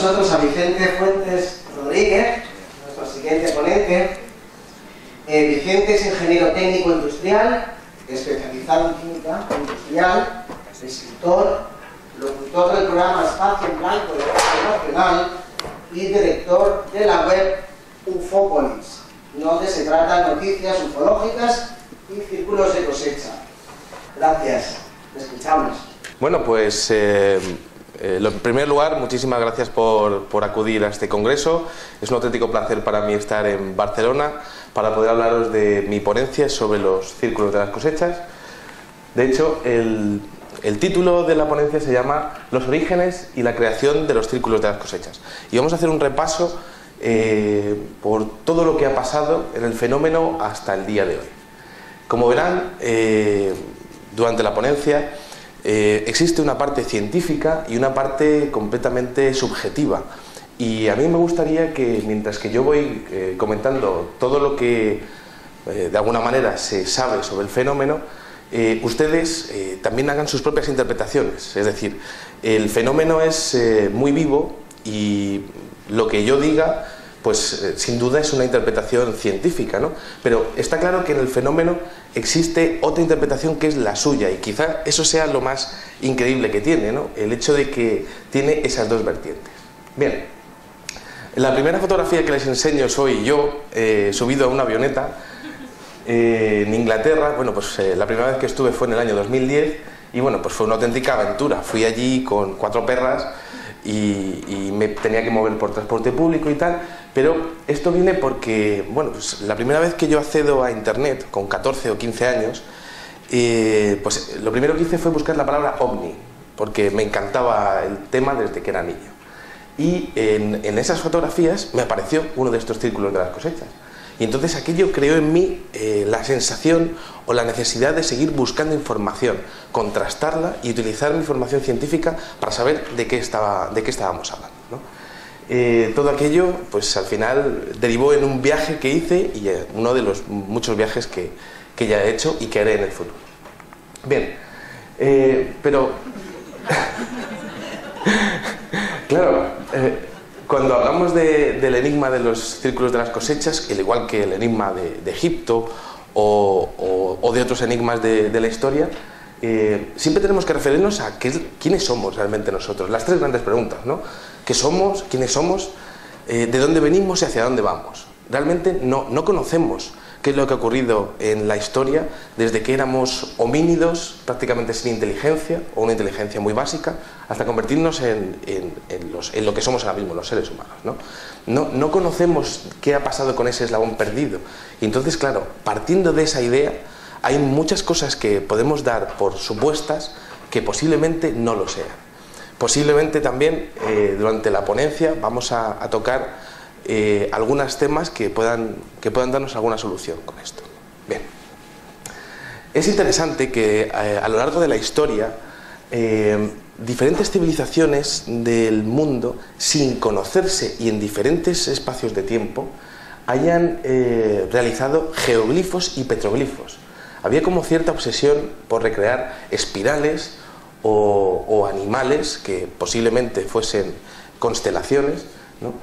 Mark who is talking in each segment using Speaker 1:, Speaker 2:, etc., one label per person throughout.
Speaker 1: nosotros a Vicente Fuentes Rodríguez, nuestro siguiente ponente. Vicente es ingeniero técnico industrial, especializado en química industrial, escritor, locutor del programa Espacio en Blanco de Radio Nacional y director de la web Ufópolis, donde se tratan noticias ufológicas y círculos de cosecha. Gracias, te escuchamos.
Speaker 2: Bueno, pues en primer lugar, muchísimas gracias por acudir a este congreso. Es un auténtico placer para mí estar en Barcelona para poder hablaros de mi ponencia sobre los círculos de las cosechas. De hecho, el título de la ponencia se llama Los orígenes y la creación de los círculos de las cosechas. Y vamos a hacer un repaso por todo lo que ha pasado en el fenómeno hasta el día de hoy. Como verán, durante la ponencia existe una parte científica y una parte completamente subjetiva. Y a mí me gustaría que, mientras que yo voy comentando todo lo que de alguna manera se sabe sobre el fenómeno, ustedes también hagan sus propias interpretaciones. Es decir, el fenómeno es muy vivo y lo que yo diga, pues sin duda es una interpretación científica, ¿no? Pero está claro que en el fenómeno existe otra interpretación que es la suya, y quizá eso sea lo más increíble que tiene, ¿no? El hecho de que tiene esas dos vertientes. Bien, la primera fotografía que les enseño soy yo, subido a una avioneta en Inglaterra. Bueno, pues la primera vez que estuve fue en el año 2010 y bueno, pues fue una auténtica aventura. Fui allí con 4 perras y me tenía que mover por transporte público y tal, pero esto viene porque, bueno, pues la primera vez que yo accedo a internet, con 14 o 15 años, pues lo primero que hice fue buscar la palabra ovni, porque me encantaba el tema desde que era niño. Y en esas fotografías me apareció uno de estos círculos de las cosechas. Y entonces aquello creó en mí la sensación o la necesidad de seguir buscando información, contrastarla y utilizar mi formación científica para saber de qué estábamos hablando, ¿no? Todo aquello, pues al final derivó en un viaje que hice y uno de los muchos viajes que ya he hecho y que haré en el futuro. Bien, pero claro, cuando hablamos del enigma de los círculos de las cosechas, al igual que el enigma de Egipto o de otros enigmas de la historia, siempre tenemos que referirnos a quiénes somos realmente nosotros. Las 3 grandes preguntas, ¿no? ¿Qué somos? ¿Quiénes somos? ¿De dónde venimos y hacia dónde vamos? Realmente no conocemos qué es lo que ha ocurrido en la historia desde que éramos homínidos prácticamente sin inteligencia o una inteligencia muy básica hasta convertirnos en lo que somos ahora mismo, los seres humanos, ¿no? No conocemos qué ha pasado con ese eslabón perdido. Y entonces, claro, partiendo de esa idea, hay muchas cosas que podemos dar por supuestas que posiblemente no lo sean. Posiblemente también durante la ponencia vamos a tocar algunos temas que puedan darnos alguna solución con esto. Bien, es interesante que a lo largo de la historia diferentes civilizaciones del mundo, sin conocerse y en diferentes espacios de tiempo, hayan realizado geoglifos y petroglifos. Había como cierta obsesión por recrear espirales o animales que posiblemente fuesen constelaciones, ¿no?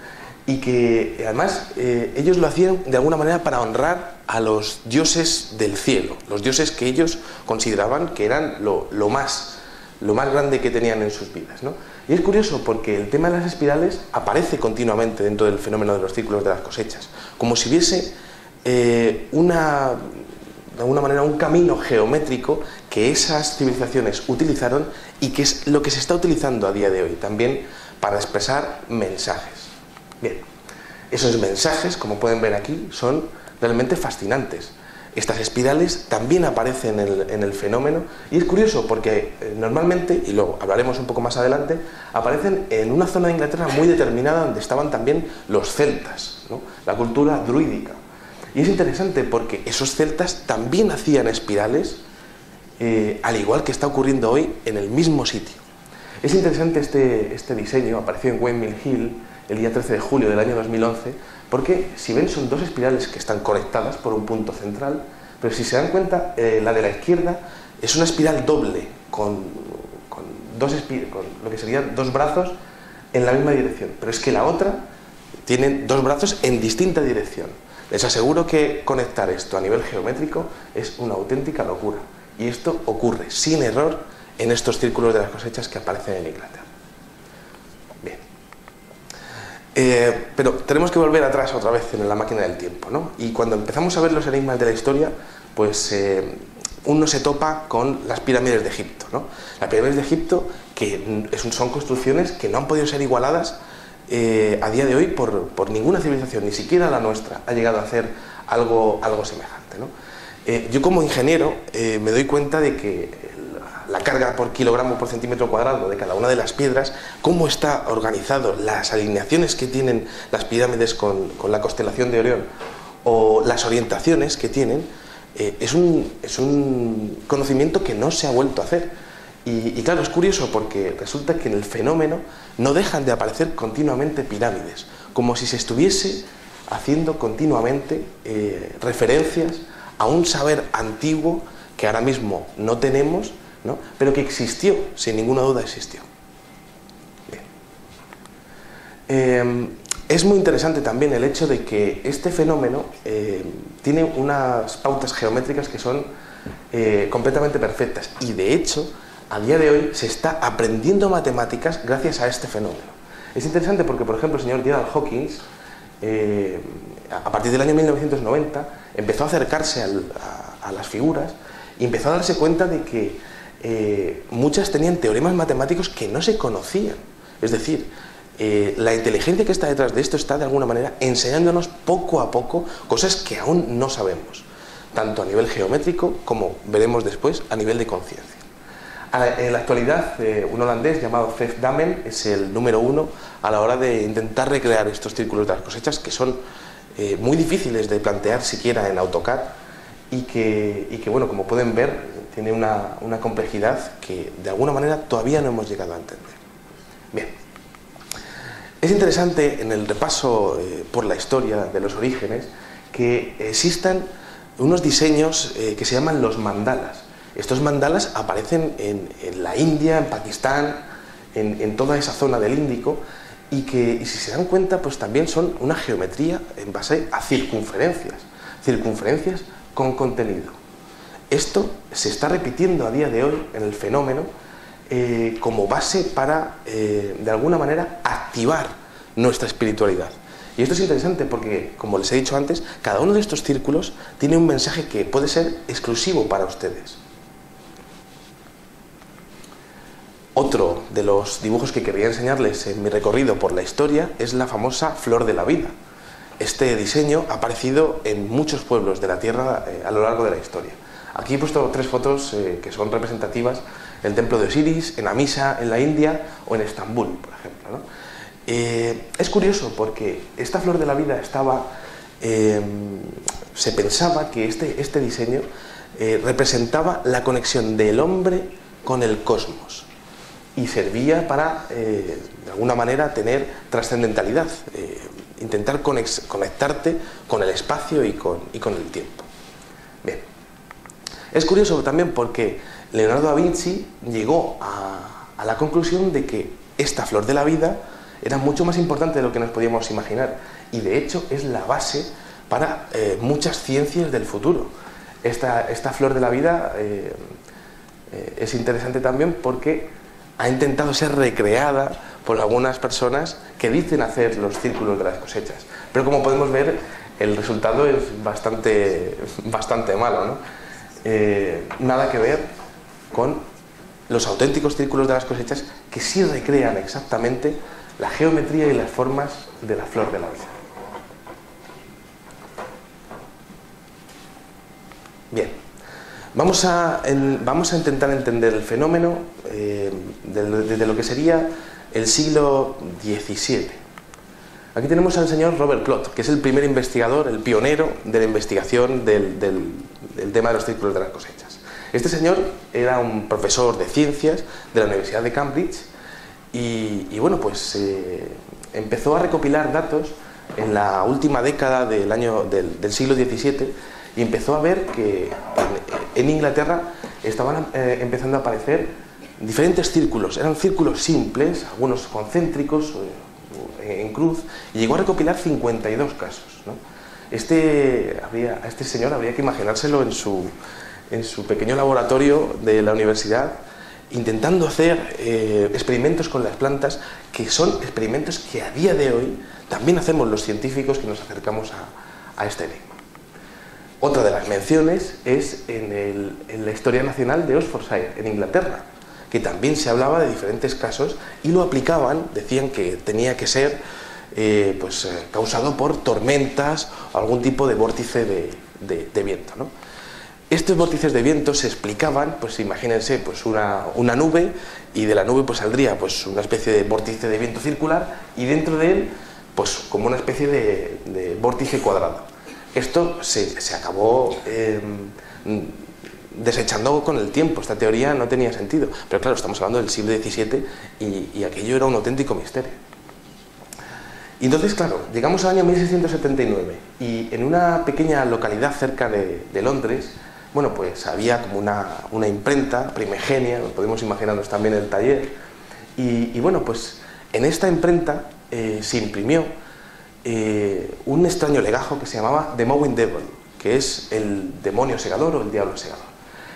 Speaker 2: Y que además ellos lo hacían de alguna manera para honrar a los dioses del cielo, los dioses que ellos consideraban que eran lo más grande que tenían en sus vidas, ¿no? Y es curioso porque el tema de las espirales aparece continuamente dentro del fenómeno de los círculos de las cosechas, como si hubiese de alguna manera un camino geométrico que esas civilizaciones utilizaron y que es lo que se está utilizando a día de hoy también para expresar mensajes. Bien, esos mensajes, como pueden ver aquí, son realmente fascinantes. Estas espirales también aparecen en el fenómeno y es curioso porque normalmente, y lo hablaremos un poco más adelante, aparecen en una zona de Inglaterra muy determinada donde estaban también los celtas, ¿no? La cultura druídica. Y es interesante porque esos celtas también hacían espirales, al igual que está ocurriendo hoy en el mismo sitio. Es interesante este diseño, apareció en Windmill Hill el día 13 de julio del año 2011, porque si ven son 2 espirales que están conectadas por un punto central, pero si se dan cuenta, la de la izquierda es una espiral doble, con lo que serían 2 brazos en la misma dirección, pero es que la otra tiene dos brazos en distinta dirección. Les aseguro que conectar esto a nivel geométrico es una auténtica locura. Y esto ocurre sin error en estos círculos de las cosechas que aparecen en Inglaterra. Bien. Pero tenemos que volver atrás otra vez en la máquina del tiempo, ¿no? Y cuando empezamos a ver los enigmas de la historia, pues uno se topa con las pirámides de Egipto, ¿no? Las pirámides de Egipto, que son construcciones que no han podido ser igualadas a día de hoy por ninguna civilización, ni siquiera la nuestra ha llegado a hacer algo semejante, ¿no? Yo como ingeniero me doy cuenta de que la carga por kilogramo por centímetro cuadrado de cada una de las piedras, cómo está organizado, las alineaciones que tienen las pirámides con la constelación de Orión o las orientaciones que tienen, es un conocimiento que no se ha vuelto a hacer. Y claro, es curioso porque resulta que en el fenómeno no dejan de aparecer continuamente pirámides, como si se estuviese haciendo continuamente referencias a un saber antiguo que ahora mismo no tenemos, ¿no? Pero que existió, sin ninguna duda existió. Bien. Es muy interesante también el hecho de que este fenómeno tiene unas pautas geométricas que son completamente perfectas, y de hecho a día de hoy se está aprendiendo matemáticas gracias a este fenómeno. Es interesante porque, por ejemplo, el señor Gerald Hawkins, a partir del año 1990, empezó a acercarse a las figuras y empezó a darse cuenta de que muchas tenían teoremas matemáticos que no se conocían. Es decir, la inteligencia que está detrás de esto está de alguna manera enseñándonos poco a poco cosas que aún no sabemos, tanto a nivel geométrico como veremos después a nivel de conciencia. En la actualidad, un holandés llamado Fred Damen es el número uno a la hora de intentar recrear estos círculos de las cosechas, que son muy difíciles de plantear siquiera en AutoCAD y que bueno, como pueden ver, tiene una complejidad que de alguna manera todavía no hemos llegado a entender. Bien. Es interesante en el repaso por la historia de los orígenes que existan unos diseños que se llaman los mandalas. Estos mandalas aparecen en la India, en Pakistán, en toda esa zona del Índico, y que, si se dan cuenta, pues también son una geometría en base a circunferencias con contenido. Esto se está repitiendo a día de hoy en el fenómeno como base para, de alguna manera, activar nuestra espiritualidad. Y esto es interesante porque, como les he dicho antes, cada uno de estos círculos tiene un mensaje que puede ser exclusivo para ustedes. Otro de los dibujos que quería enseñarles en mi recorrido por la historia es la famosa Flor de la Vida. Este diseño ha aparecido en muchos pueblos de la Tierra a lo largo de la historia. Aquí he puesto tres fotos que son representativas: el templo de Osiris, en Amisa, en la India, o en Estambul, por ejemplo, ¿no? Es curioso porque esta Flor de la Vida se pensaba que este diseño representaba la conexión del hombre con el cosmos y servía para, de alguna manera, tener trascendentalidad, intentar conectarte con el espacio y con el tiempo. Bien. Es curioso también porque Leonardo da Vinci llegó a la conclusión de que esta Flor de la Vida era mucho más importante de lo que nos podíamos imaginar, y de hecho es la base para muchas ciencias del futuro. Esta Flor de la Vida es interesante también porque ha intentado ser recreada por algunas personas que dicen hacer los círculos de las cosechas, pero como podemos ver, el resultado es bastante malo, ¿no? Nada que ver con los auténticos círculos de las cosechas, que sí recrean exactamente la geometría y las formas de la Flor de la Vida. Bien, vamos a intentar entender el fenómeno desde lo que sería el siglo XVII. Aquí tenemos al señor Robert Plot, que es el primer investigador, el pionero de la investigación del tema de los círculos de las cosechas. Este señor era un profesor de ciencias de la Universidad de Cambridge y bueno, pues empezó a recopilar datos en la última década del siglo XVII, y empezó a ver que en Inglaterra estaban empezando a aparecer diferentes círculos. Eran círculos simples, algunos concéntricos, en cruz, y llegó a recopilar 52 casos, ¿no? A este señor habría que imaginárselo en su pequeño laboratorio de la universidad, intentando hacer experimentos con las plantas, que son experimentos que a día de hoy también hacemos los científicos que nos acercamos a este enigma. Otra de las menciones es en la Historia Nacional de Oxfordshire, en Inglaterra, que también se hablaba de diferentes casos y lo aplicaban, decían que tenía que ser causado por tormentas o algún tipo de vórtice de viento, ¿no? Estos vórtices de viento se explicaban, pues imagínense, pues una nube, y de la nube pues saldría pues una especie de vórtice de viento circular, y dentro de él pues como una especie de vórtice cuadrado. Esto se acabó desechando con el tiempo. Esta teoría no tenía sentido, pero claro, estamos hablando del siglo XVII y aquello era un auténtico misterio. Y entonces, claro, llegamos al año 1679 y en una pequeña localidad cerca de Londres, bueno, pues había como una imprenta primigenia, podemos imaginarnos también el taller, y bueno, pues en esta imprenta se imprimió un extraño legajo que se llamaba The Mowing Devil, que es el demonio segador o el diablo segador.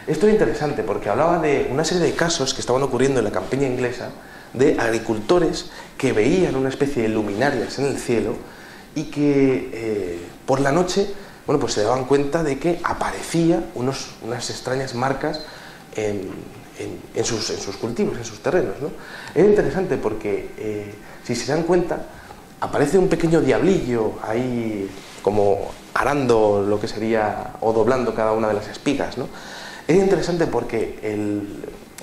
Speaker 2: Esto es interesante porque hablaba de una serie de casos que estaban ocurriendo en la campiña inglesa de agricultores que veían una especie de luminarias en el cielo y que por la noche, bueno, pues se daban cuenta de que aparecía unas extrañas marcas en sus cultivos, en sus terrenos, ¿no? Es interesante porque si se dan cuenta, aparece un pequeño diablillo ahí como arando lo que sería o doblando cada una de las espigas, ¿no? Es interesante porque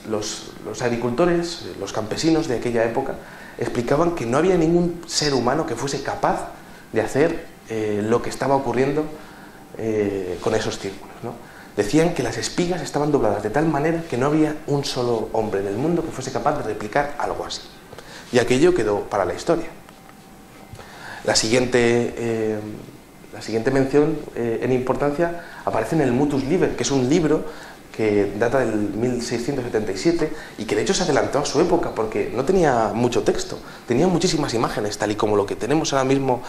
Speaker 2: los agricultores, los campesinos de aquella época, explicaban que no había ningún ser humano que fuese capaz de hacer lo que estaba ocurriendo con esos círculos, ¿no? Decían que las espigas estaban dobladas de tal manera que no había un solo hombre en el mundo que fuese capaz de replicar algo así. Y aquello quedó para la historia. La siguiente mención en importancia aparece en el Mutus Liber, que es un libro que data del 1677 y que de hecho se adelantó a su época porque no tenía mucho texto, tenía muchísimas imágenes, tal y como lo que tenemos ahora mismo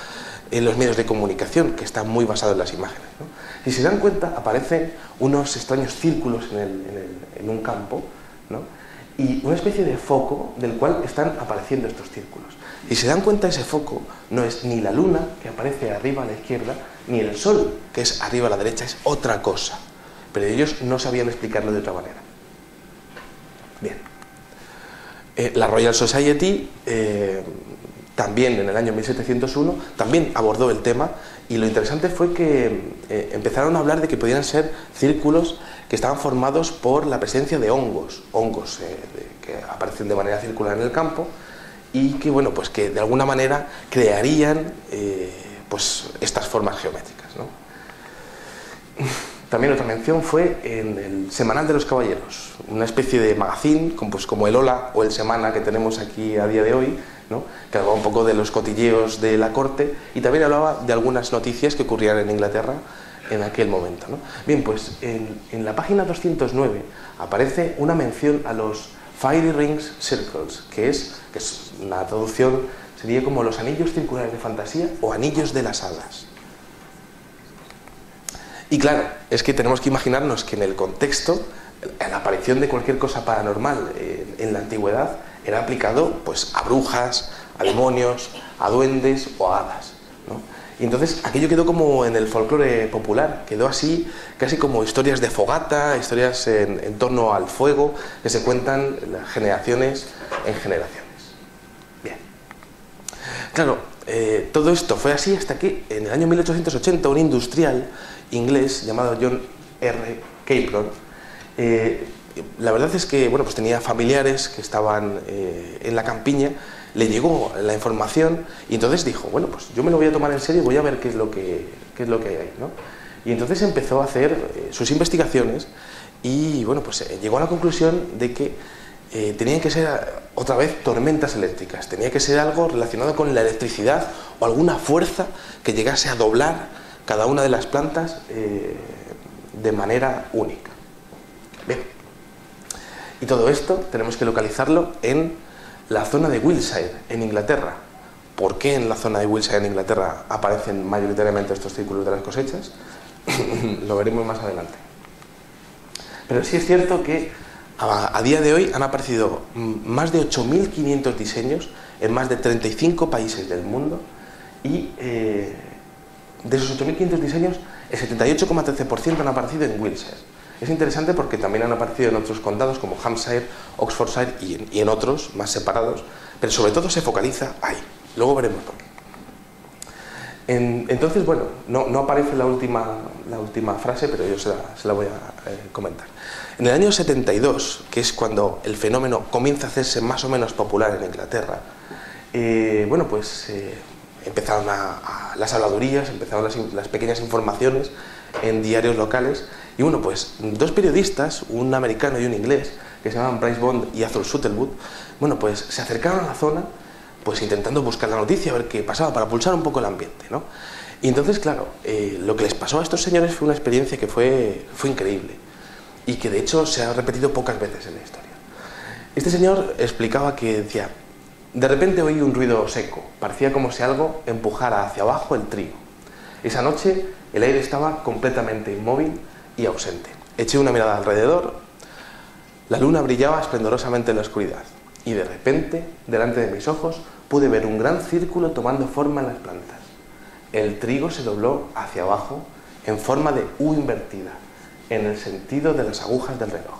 Speaker 2: en los medios de comunicación, que está muy basado en las imágenes, ¿no? Si se dan cuenta, aparecen unos extraños círculos en un campo, ¿no? Y una especie de foco del cual están apareciendo estos círculos. Si se dan cuenta, ese foco no es ni la luna, que aparece arriba a la izquierda, ni el sol, que es arriba a la derecha, es otra cosa. Pero ellos no sabían explicarlo de otra manera. Bien. La Royal Society, también en el año 1701, también abordó el tema, y lo interesante fue que empezaron a hablar de que podían ser círculos que estaban formados por la presencia de hongos que aparecen de manera circular en el campo, y que, bueno, pues que de alguna manera crearían pues estas formas geométricas, ¿no? También otra mención fue en el Semanal de los Caballeros, una especie de magazine pues como el Hola o el Semana que tenemos aquí a día de hoy, ¿no? Que hablaba un poco de los cotilleos de la corte y también hablaba de algunas noticias que ocurrían en Inglaterra en aquel momento, ¿no? Bien, pues en la página 209 aparece una mención a los Fiery Rings Circles, que es una traducción, sería como los anillos circulares de fantasía o anillos de las hadas. Y claro, es que tenemos que imaginarnos que en el contexto, la aparición de cualquier cosa paranormal en la antigüedad era aplicado pues a brujas, a demonios, a duendes o a hadas, ¿no? Y entonces aquello quedó como en el folclore popular, quedó así, casi como historias de fogata, historias en torno al fuego, que se cuentan generaciones en generaciones. Bien. Claro, todo esto fue así hasta que en el año 1880 un industrial inglés llamado John R. Capron, la verdad es que, bueno, pues tenía familiares que estaban en la campiña, le llegó la información y entonces dijo, bueno, pues yo me lo voy a tomar en serio y voy a ver qué es lo que hay ahí, ¿no? Y entonces empezó a hacer sus investigaciones y, bueno, pues llegó a la conclusión de que tenían que ser otra vez tormentas eléctricas, tenía que ser algo relacionado con la electricidad o alguna fuerza que llegase a doblar cada una de las plantas de manera única. Bien. Y todo esto tenemos que localizarlo en la zona de Wiltshire, en Inglaterra. ¿Por qué en la zona de Wiltshire, en Inglaterra, aparecen mayoritariamente estos círculos de las cosechas? Lo veremos más adelante. Pero sí es cierto que a día de hoy han aparecido más de 8.500 diseños en más de 35 países del mundo y de esos 8.500 diseños el 78,13% han aparecido en Wiltshire. Es interesante porque también han aparecido en otros condados como Hampshire, Oxfordshire y en otros más separados, pero sobre todo se focaliza ahí. Luego veremos por qué. Entonces, bueno, no aparece la última frase, pero yo se la voy a comentar. En el año 72, que es cuando el fenómeno comienza a hacerse más o menos popular en Inglaterra, bueno, pues empezaron las habladurías, empezaron las pequeñas informaciones en diarios locales, y bueno, pues dos periodistas, un americano y un inglés, que se llamaban Bryce Bond y Arthur Shuttlewood, bueno, pues se acercaron a la zona, pues intentando buscar la noticia, a ver qué pasaba, para pulsar un poco el ambiente, ¿no? Y entonces, claro, lo que les pasó a estos señores fue una experiencia que fue increíble, y que de hecho se ha repetido pocas veces en la historia. Este señor explicaba que decía, de repente oí un ruido seco, parecía como si algo empujara hacia abajo el trigo. Esa noche el aire estaba completamente inmóvil y ausente. Eché una mirada alrededor, la luna brillaba esplendorosamente en la oscuridad, y de repente, delante de mis ojos, pude ver un gran círculo tomando forma en las plantas. El trigo se dobló hacia abajo en forma de U invertida, en el sentido de las agujas del reloj.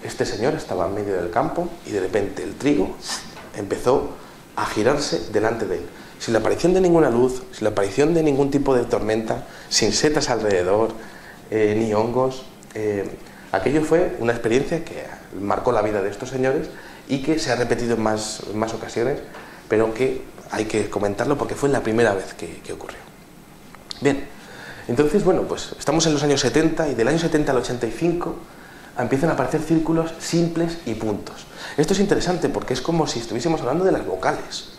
Speaker 2: Este señor estaba en medio del campo y de repente el trigo empezó a girarse delante de él, sin la aparición de ninguna luz, sin la aparición de ningún tipo de tormenta, sin setas alrededor, ni hongos. Aquello fue una experiencia que marcó la vida de estos señores y que se ha repetido en más ocasiones, pero que hay que comentarlo porque fue la primera vez que ocurrió. Bien, entonces, bueno, pues estamos en los años 70 y del año 70 al 85 empiezan a aparecer círculos simples y puntos. Esto es interesante porque es como si estuviésemos hablando de las vocales.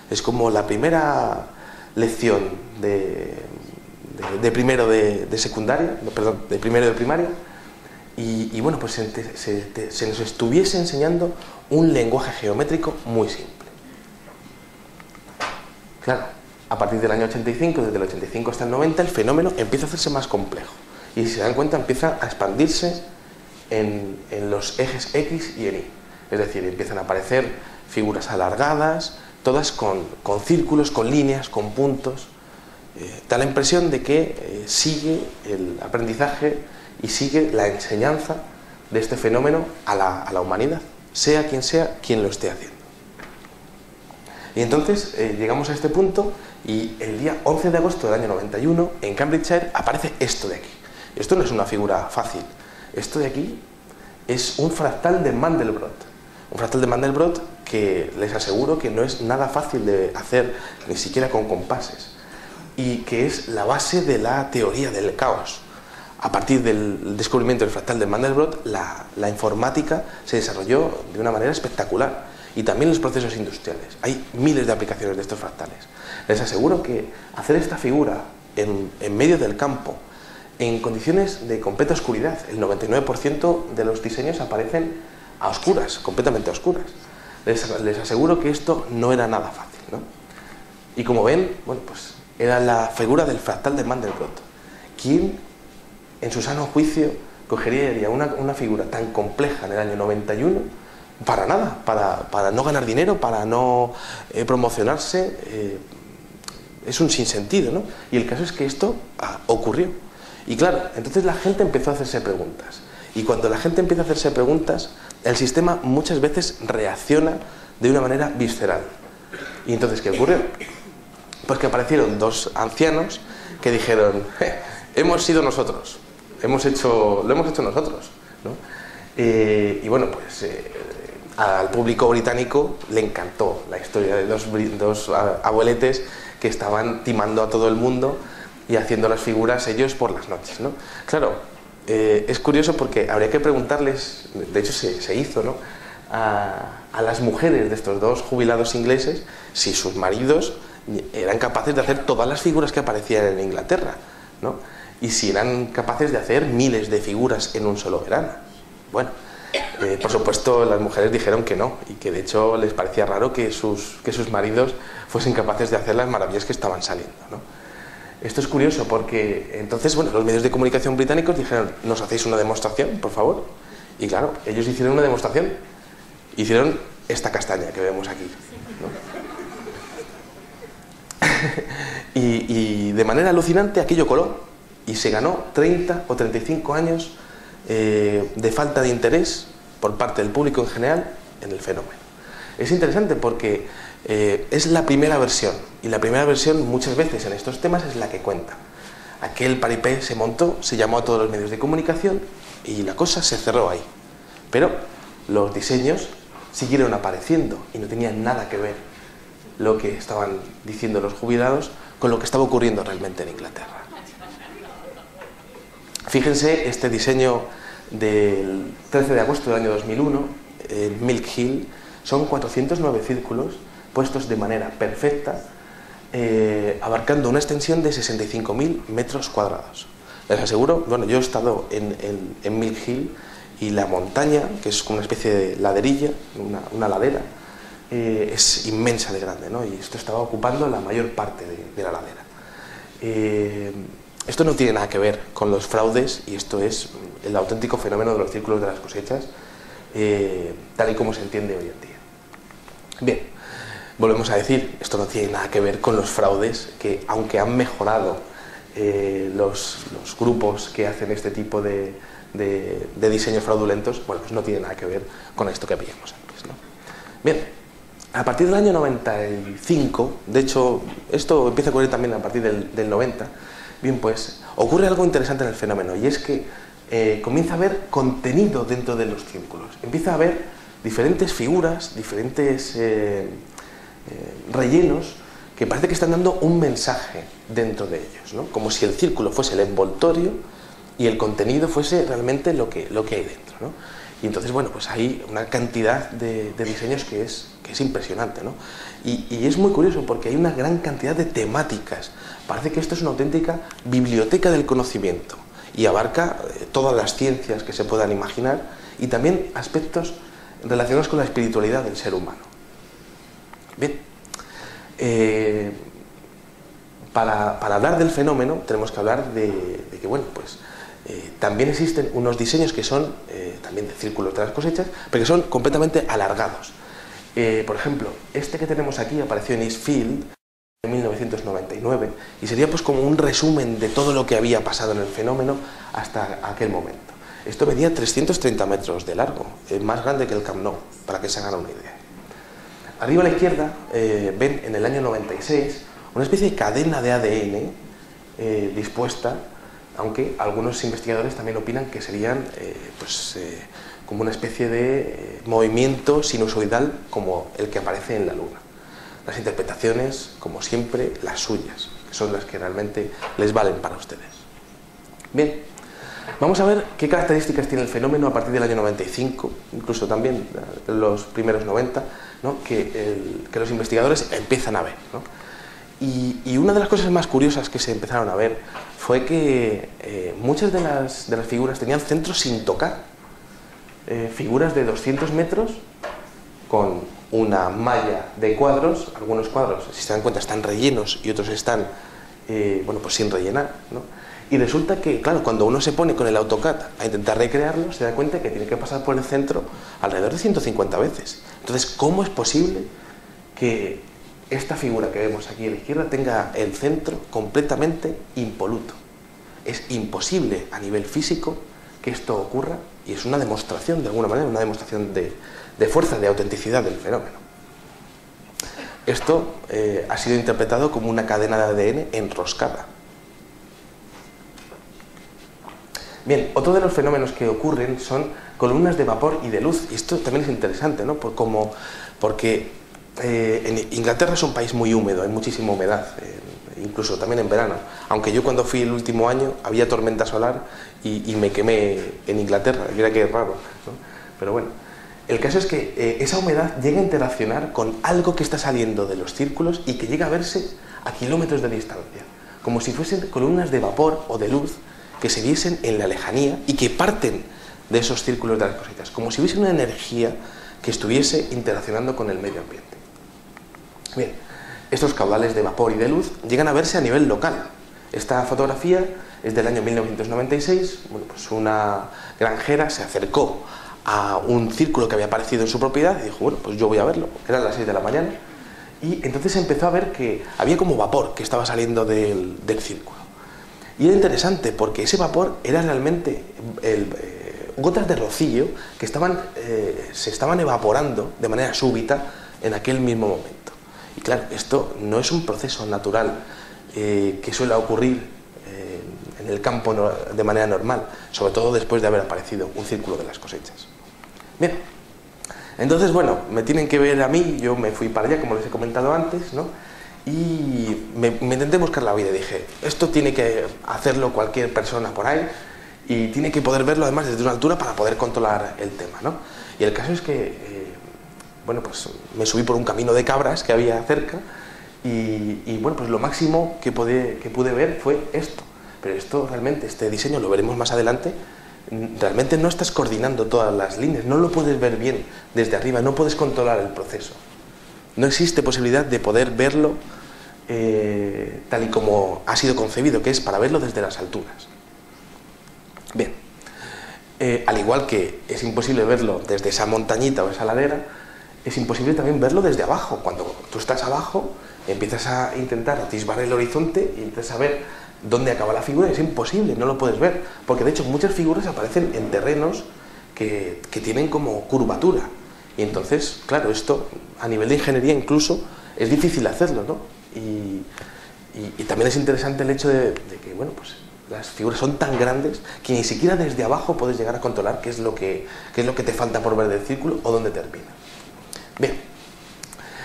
Speaker 2: Es como la primera lección de primero de secundaria, perdón, de primero de primaria, y bueno, pues se nos estuviese enseñando un lenguaje geométrico muy simple. Claro, a partir del año 85, desde el 85 hasta el 90, el fenómeno empieza a hacerse más complejo. Y si se dan cuenta, empieza a expandirse en los ejes X y en Y. Es decir, empiezan a aparecer figuras alargadas, todas con círculos, con líneas, con puntos. Da la impresión de que sigue el aprendizaje y sigue la enseñanza de este fenómeno a la humanidad, sea quien lo esté haciendo. Y entonces llegamos a este punto y el día 11 de agosto del año 91 en Cambridgeshire aparece esto de aquí. Esto no es una figura fácil. Esto de aquí es un fractal de Mandelbrot. Un fractal de Mandelbrot que les aseguro que no es nada fácil de hacer, ni siquiera con compases, y que es la base de la teoría del caos. A partir del descubrimiento del fractal de Mandelbrot, la informática se desarrolló de una manera espectacular, y también los procesos industriales. Hay miles de aplicaciones de estos fractales. Les aseguro que hacer esta figura en medio del campo, en condiciones de completa oscuridad, el 99% de los diseños aparecen a oscuras, completamente a oscuras. Les aseguro que esto no era nada fácil, ¿no? Y como ven, bueno, pues era la figura del fractal de Mandelbrot. ¿Quién, en su sano juicio, cogería una figura tan compleja en el año 91 para nada, para no ganar dinero, para no promocionarse? Es un sinsentido, ¿no? Y el caso es que esto ocurrió. Y claro, entonces la gente empezó a hacerse preguntas. Y cuando la gente empieza a hacerse preguntas, el sistema muchas veces reacciona de una manera visceral. ¿Y entonces qué ocurrió? Pues que aparecieron dos ancianos que dijeron, hemos sido nosotros, lo hemos hecho nosotros, ¿no? Y bueno, pues al público británico le encantó la historia de dos abueletes que estaban timando a todo el mundo y haciendo las figuras ellos por las noches, ¿no? Claro, es curioso porque habría que preguntarles, de hecho se hizo, ¿no?, a las mujeres de estos dos jubilados ingleses si sus maridos eran capaces de hacer todas las figuras que aparecían en Inglaterra, ¿no?, y si eran capaces de hacer miles de figuras en un solo verano. Bueno, Por supuesto, las mujeres dijeron que no, y que de hecho les parecía raro que sus maridos fuesen capaces de hacer las maravillas que estaban saliendo, ¿no? Esto es curioso porque entonces, bueno, los medios de comunicación británicos dijeron: ¿nos hacéis una demostración, por favor? Y claro, ellos hicieron una demostración, hicieron esta castaña que vemos aquí, ¿no? y de manera alucinante aquello coló y se ganó 30 o 35 años de falta de interés por parte del público en general en el fenómeno. Es interesante porque es la primera versión, y la primera versión muchas veces en estos temas es la que cuenta. Aquel paripé se montó, se llamó a todos los medios de comunicación y la cosa se cerró ahí. Pero los diseños siguieron apareciendo y no tenían nada que ver lo que estaban diciendo los jubilados con lo que estaba ocurriendo realmente en Inglaterra. Fíjense este diseño del 13 de agosto del año 2001 en Milk Hill. Son 409 círculos puestos de manera perfecta, abarcando una extensión de 65.000 metros cuadrados. Les aseguro, bueno, yo he estado en Milk Hill, y la montaña, que es como una especie de laderilla, una ladera, es inmensa de grande, ¿no? Y esto estaba ocupando la mayor parte de la ladera. Esto no tiene nada que ver con los fraudes, y esto es el auténtico fenómeno de los círculos de las cosechas, tal y como se entiende hoy en día. Bien, volvemos a decir, esto no tiene nada que ver con los fraudes, que aunque han mejorado los grupos que hacen este tipo de diseños fraudulentos, bueno, pues no tiene nada que ver con esto que veíamos antes, ¿no? Bien, a partir del año 95, de hecho, esto empieza a ocurrir también a partir del 90, bien, pues ocurre algo interesante en el fenómeno, y es que comienza a haber contenido dentro de los círculos. Empieza a haber diferentes figuras, diferentes rellenos que parece que están dando un mensaje dentro de ellos, ¿no? Como si el círculo fuese el envoltorio y el contenido fuese realmente lo que hay dentro, ¿no? Y entonces, bueno, pues hay una cantidad de diseños que es impresionante, ¿no? Y es muy curioso porque hay una gran cantidad de temáticas. Parece que esto es una auténtica biblioteca del conocimiento y abarca todas las ciencias que se puedan imaginar, y también aspectos relacionados con la espiritualidad del ser humano. Bien, para hablar del fenómeno tenemos que hablar de que, bueno, pues también existen unos diseños que son también de círculos de las cosechas, pero que son completamente alargados. Por ejemplo, este que tenemos aquí apareció en Eastfield en 1999 y sería pues como un resumen de todo lo que había pasado en el fenómeno hasta aquel momento. Esto medía 330 metros de largo, más grande que el Camp Nou, para que se hagan una idea. Arriba a la izquierda ven en el año 96 una especie de cadena de ADN dispuesta, aunque algunos investigadores también opinan que serían como una especie de movimiento sinusoidal como el que aparece en la Luna. Las interpretaciones, como siempre, las suyas, que son las que realmente les valen para ustedes. Bien, vamos a ver qué características tiene el fenómeno a partir del año 95, incluso también los primeros 90, ¿no? que los investigadores empiezan a ver, ¿no? Y una de las cosas más curiosas que se empezaron a ver fue que muchas de las figuras tenían centros sin tocar. Figuras de 200 metros con una malla de cuadros. Algunos cuadros, si se dan cuenta, están rellenos y otros están bueno, pues sin rellenar, ¿no? Y resulta que, claro, cuando uno se pone con el AutoCAD a intentar recrearlo, se da cuenta que tiene que pasar por el centro alrededor de 150 veces. Entonces, ¿cómo es posible que esta figura que vemos aquí a la izquierda tenga el centro completamente impoluto? Es imposible a nivel físico que esto ocurra, y es una demostración, de alguna manera, una demostración de fuerza, de autenticidad del fenómeno. Esto ha sido interpretado como una cadena de ADN enroscada. Bien, otro de los fenómenos que ocurren son columnas de vapor y de luz, y esto también es interesante, ¿no? Porque en Inglaterra es un país muy húmedo, hay muchísima humedad, incluso también en verano. Aunque yo cuando fui el último año había tormenta solar y me quemé en Inglaterra, mira que es raro, ¿no? Pero bueno, el caso es que esa humedad llega a interaccionar con algo que está saliendo de los círculos y que llega a verse a kilómetros de distancia, como si fuesen columnas de vapor o de luz que se viesen en la lejanía y que parten de esos círculos de las cosechas, como si hubiese una energía que estuviese interaccionando con el medio ambiente. Bien, estos caudales de vapor y de luz llegan a verse a nivel local. Esta fotografía es del año 1996. Bueno, pues una granjera se acercó a un círculo que había aparecido en su propiedad y dijo, bueno, pues yo voy a verlo. Eran las 6 de la mañana y entonces empezó a ver que había como vapor que estaba saliendo del círculo. Y era interesante porque ese vapor era realmente gotas de rocío que se estaban evaporando de manera súbita en aquel mismo momento. Y claro, esto no es un proceso natural que suele ocurrir en el campo de manera normal, sobre todo después de haber aparecido un círculo de las cosechas. Bien, entonces bueno, me tienen que ver a mí, yo me fui para allá como les he comentado antes, ¿no? Y me intenté buscar la vida y dije, esto tiene que hacerlo cualquier persona por ahí y tiene que poder verlo además desde una altura para poder controlar el tema, ¿no? Y el caso es que, bueno, pues me subí por un camino de cabras que había cerca y bueno, pues lo máximo que pude ver fue esto. Pero esto realmente, este diseño, lo veremos más adelante, realmente no estás coordinando todas las líneas, no lo puedes ver bien desde arriba, no puedes controlar el proceso. No existe posibilidad de poder verlo tal y como ha sido concebido, que es para verlo desde las alturas. Bien, al igual que es imposible verlo desde esa montañita o esa ladera, es imposible también verlo desde abajo. Cuando tú estás abajo, empiezas a intentar atisbar el horizonte y empiezas a ver dónde acaba la figura, y es imposible, no lo puedes ver, porque de hecho muchas figuras aparecen en terrenos que tienen como curvatura. Y entonces, claro, esto a nivel de ingeniería incluso es difícil hacerlo, ¿no? Y también es interesante el hecho de que, bueno, pues las figuras son tan grandes que ni siquiera desde abajo puedes llegar a controlar qué es lo que te falta por ver del círculo o dónde termina. Bien,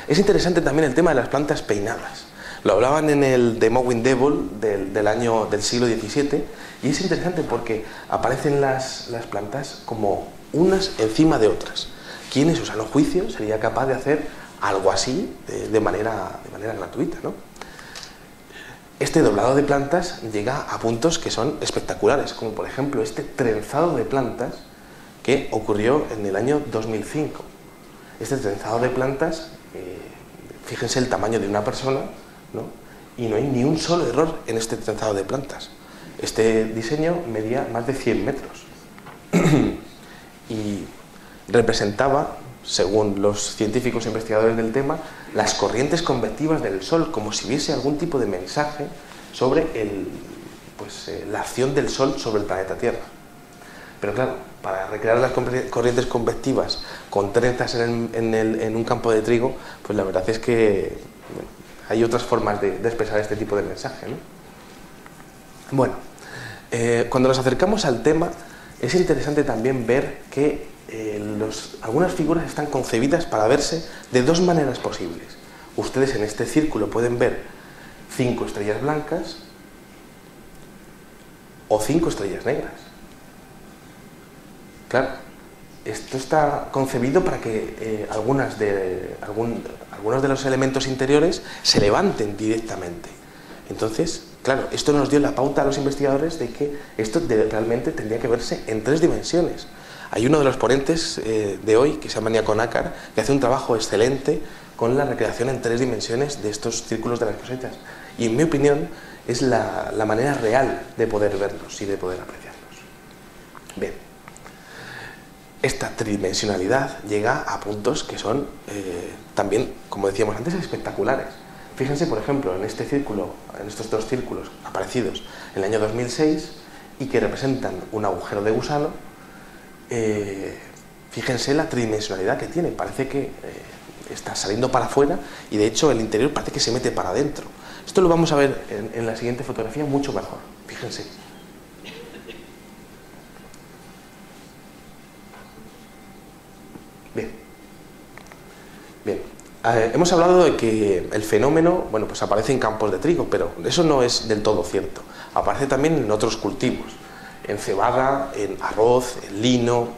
Speaker 2: es interesante también el tema de las plantas peinadas. Lo hablaban en el de Mowing Devil del siglo XVII y es interesante porque aparecen las plantas como unas encima de otras. ¿Quién en su sano juicio sería capaz de hacer algo así de manera gratuita, ¿no? Este doblado de plantas llega a puntos que son espectaculares, como por ejemplo este trenzado de plantas que ocurrió en el año 2005. Este trenzado de plantas, fíjense el tamaño de una persona, ¿no? Y no hay ni un solo error en este trenzado de plantas. Este diseño medía más de 100 metros y representaba, según los científicos investigadores del tema, las corrientes convectivas del Sol, como si hubiese algún tipo de mensaje sobre la acción del Sol sobre el planeta Tierra. Pero claro, para recrear las corrientes convectivas con trenzas en un campo de trigo, pues la verdad es que hay otras formas de expresar este tipo de mensaje, ¿no? Bueno, cuando nos acercamos al tema, es interesante también ver que algunas figuras están concebidas para verse de dos maneras posibles. Ustedes en este círculo pueden ver 5 estrellas blancas o 5 estrellas negras. Claro, esto está concebido para que algunos de los elementos interiores se levanten directamente. Entonces, claro, esto nos dio la pauta a los investigadores de que esto realmente tendría que verse en 3 dimensiones. Hay uno de los ponentes de hoy, que se llama Niako Nakar, que hace un trabajo excelente con la recreación en 3 dimensiones de estos círculos de las cosechas. Y en mi opinión es la manera real de poder verlos y de poder apreciarlos. Bien, esta tridimensionalidad llega a puntos que son también, como decíamos antes, espectaculares. Fíjense, por ejemplo, en estos 2 círculos aparecidos en el año 2006 y que representan un agujero de gusano. Fíjense la tridimensionalidad que tiene, parece que está saliendo para afuera y de hecho el interior parece que se mete para adentro. Esto lo vamos a ver en la siguiente fotografía mucho mejor, fíjense. Bien, hemos hablado de que el fenómeno, bueno, pues aparece en campos de trigo, pero eso no es del todo cierto. Aparece también en otros cultivos, en cebada, en arroz, en lino,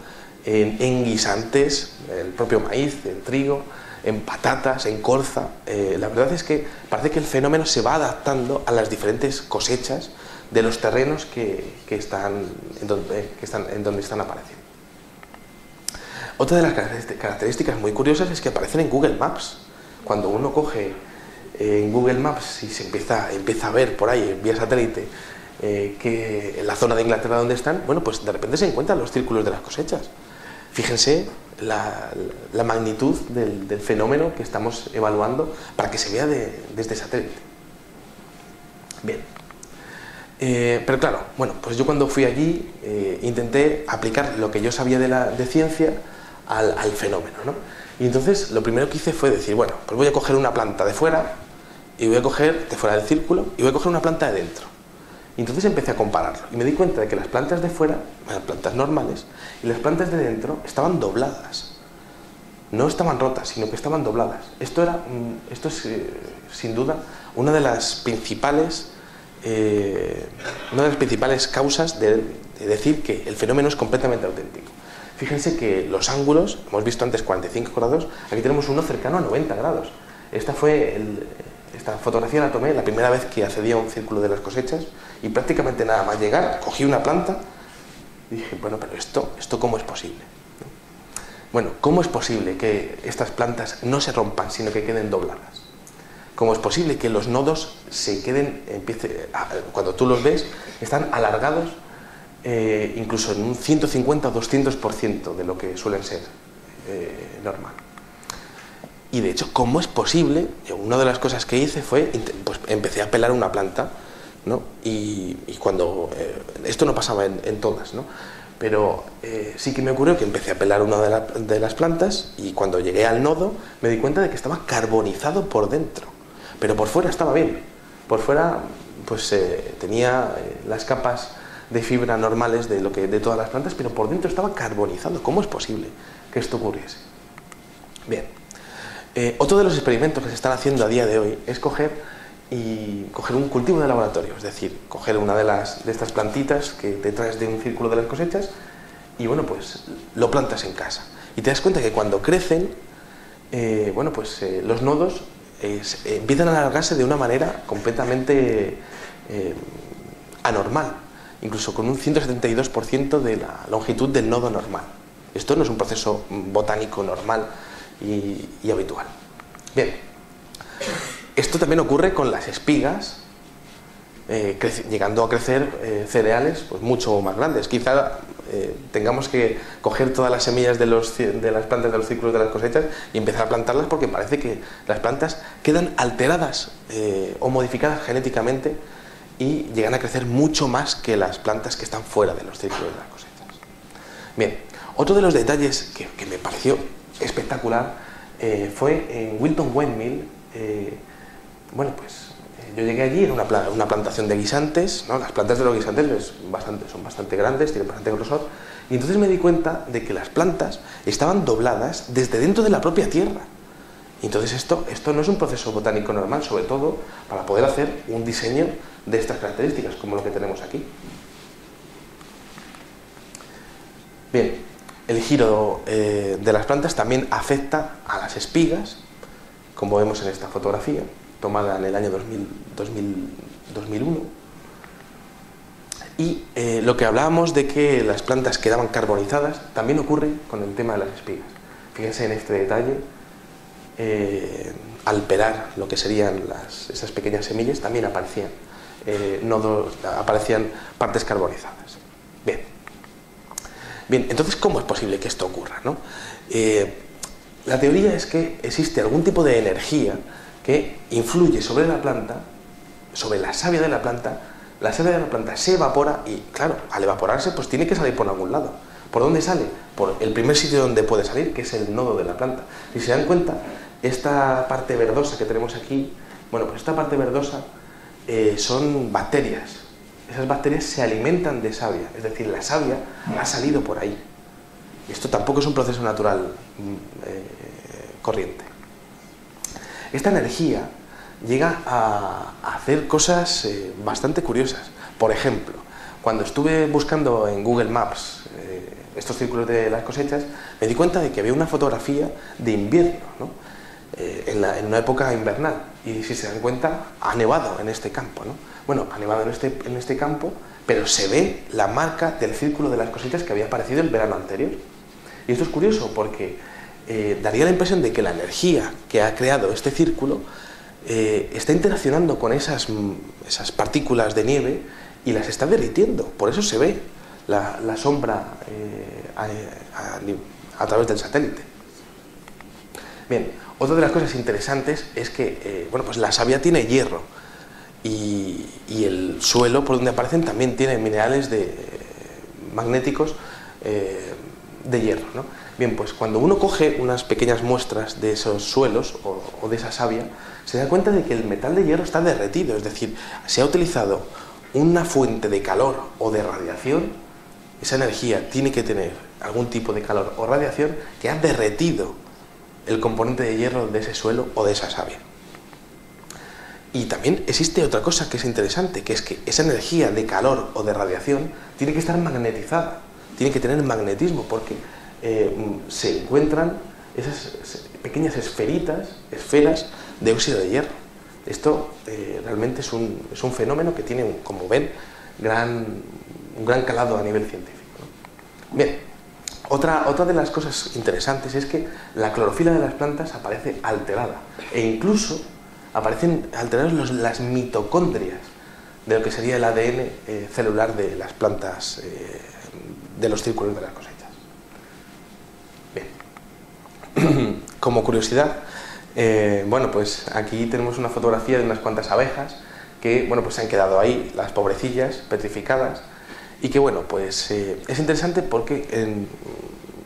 Speaker 2: en guisantes, el propio maíz, en trigo, en patatas, en colza. La verdad es que parece que el fenómeno se va adaptando a las diferentes cosechas de los terrenos en donde están apareciendo. Otra de las características muy curiosas es que aparecen en Google Maps. Cuando uno coge en Google Maps y se empieza a ver por ahí, vía satélite, que en la zona de Inglaterra donde están, bueno, pues de repente se encuentran los círculos de las cosechas. Fíjense la magnitud del fenómeno que estamos evaluando para que se vea desde satélite. Bien. Pero claro, bueno, pues yo cuando fui allí intenté aplicar lo que yo sabía de ciencia al fenómeno, ¿no? Y entonces lo primero que hice fue decir, bueno, pues voy a coger una planta de fuera y voy a coger de fuera del círculo y voy a coger una planta de dentro. Y entonces empecé a compararlo y me di cuenta de que las plantas de fuera eran plantas normales y las plantas de dentro estaban dobladas. No estaban rotas, sino que estaban dobladas. Esto es sin duda una de las principales causas de decir que el fenómeno es completamente auténtico. Fíjense que los ángulos, hemos visto antes 45 grados, aquí tenemos uno cercano a 90 grados. Esta fotografía la tomé la primera vez que accedí a un círculo de las cosechas y prácticamente nada más llegar, cogí una planta y dije, bueno, pero ¿esto cómo es posible? Bueno, ¿cómo es posible que estas plantas no se rompan, sino que queden dobladas? ¿Cómo es posible que los nodos cuando tú los ves, están alargados incluso en un 150 o 200% de lo que suelen ser normal? Y de hecho, ¿cómo es posible? Una de las cosas que hice fue, pues empecé a pelar una planta, ¿no? Y cuando, esto no pasaba en todas, ¿no? Pero sí que me ocurrió que empecé a pelar una de las plantas y cuando llegué al nodo me di cuenta de que estaba carbonizado por dentro, pero por fuera estaba bien. Por fuera pues tenía las capas de fibra normales de todas las plantas, pero por dentro estaba carbonizado. ¿Cómo es posible que esto ocurriese? Bien. Otro de los experimentos que se están haciendo a día de hoy es coger un cultivo de laboratorio, es decir, coger una de estas plantitas que te traes de un círculo de las cosechas y bueno, pues lo plantas en casa. Y te das cuenta que cuando crecen, los nodos empiezan a alargarse de una manera completamente anormal, incluso con un 172% de la longitud del nodo normal. Esto no es un proceso botánico normal y habitual. Bien, esto también ocurre con las espigas, llegando a crecer cereales pues mucho más grandes. Quizá tengamos que coger todas las semillas de las plantas de los círculos de las cosechas y empezar a plantarlas porque parece que las plantas quedan alteradas o modificadas genéticamente y llegan a crecer mucho más que las plantas que están fuera de los círculos de las cosechas. Bien, otro de los detalles que me pareció espectacular fue en Wilton Windmill. Yo llegué allí, era una plantación de guisantes, ¿no? Las plantas de los guisantes son bastante grandes, tienen bastante grosor, y entonces me di cuenta de que las plantas estaban dobladas desde dentro de la propia tierra. Y entonces esto no es un proceso botánico normal, sobre todo para poder hacer un diseño de estas características, como lo que tenemos aquí. Bien. El giro de las plantas también afecta a las espigas, como vemos en esta fotografía, tomada en el año 2001. Y lo que hablábamos de que las plantas quedaban carbonizadas, también ocurre con el tema de las espigas. Fíjense en este detalle, al pelar lo que serían esas pequeñas semillas, también aparecían partes carbonizadas. Bien, entonces, ¿cómo es posible que esto ocurra, ¿no? La teoría es que existe algún tipo de energía que influye sobre la planta, sobre la savia de la planta se evapora y, claro, al evaporarse, pues tiene que salir por algún lado. ¿Por dónde sale? Por el primer sitio donde puede salir, que es el nodo de la planta. Si se dan cuenta, esta parte verdosa que tenemos aquí, bueno, pues esta parte verdosa son bacterias. Esas bacterias se alimentan de savia, es decir, la savia ha salido por ahí. Esto tampoco es un proceso natural corriente. Esta energía llega a hacer cosas bastante curiosas. Por ejemplo, cuando estuve buscando en Google Maps estos círculos de las cosechas, me di cuenta de que había una fotografía de invierno, ¿no? En una época invernal. Y si se dan cuenta, ha nevado en este campo, ¿no? Bueno, ha nevado en este campo, pero se ve la marca del círculo de las cosechas que había aparecido el verano anterior. Y esto es curioso porque daría la impresión de que la energía que ha creado este círculo está interaccionando con esas partículas de nieve y las está derritiendo. Por eso se ve la sombra a través del satélite. Bien, otra de las cosas interesantes es que bueno, pues la savia tiene hierro y el suelo por donde aparecen también tiene minerales magnéticos de hierro, ¿no? Bien, pues cuando uno coge unas pequeñas muestras de esos suelos o de esa savia, se da cuenta de que el metal de hierro está derretido, es decir, se ha utilizado una fuente de calor o de radiación. Esa energía tiene que tener algún tipo de calor o radiación que ha derretido el componente de hierro de ese suelo o de esa savia. Y también existe otra cosa que es interesante, que es que esa energía de calor o de radiación tiene que estar magnetizada, tiene que tener magnetismo, porque se encuentran esas pequeñas esferas de óxido de hierro. Esto realmente es un fenómeno que tiene, como ven, un gran calado a nivel científico, ¿no? Bien, otra de las cosas interesantes es que la clorofila de las plantas aparece alterada e incluso aparecen alteradas las mitocondrias de lo que sería el ADN celular de las plantas de los círculos de las cosechas. Bien, como curiosidad, bueno, pues aquí tenemos una fotografía de unas cuantas abejas que, bueno, pues se han quedado ahí, las pobrecillas, petrificadas, y que, bueno, pues es interesante porque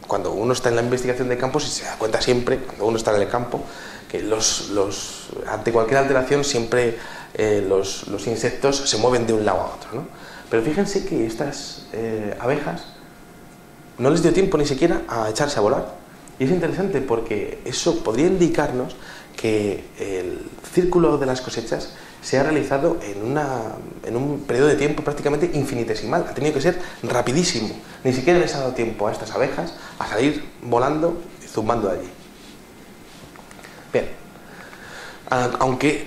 Speaker 2: cuando uno está en la investigación de campo, se da cuenta siempre, cuando uno está en el campo, que ante cualquier alteración siempre los insectos se mueven de un lado a otro, ¿no? Pero fíjense que estas abejas no les dio tiempo ni siquiera a echarse a volar. Y es interesante porque eso podría indicarnos que el círculo de las cosechas se ha realizado en un periodo de tiempo prácticamente infinitesimal. Ha tenido que ser rapidísimo. Ni siquiera les ha dado tiempo a estas abejas a salir volando y zumbando de allí. Bien, aunque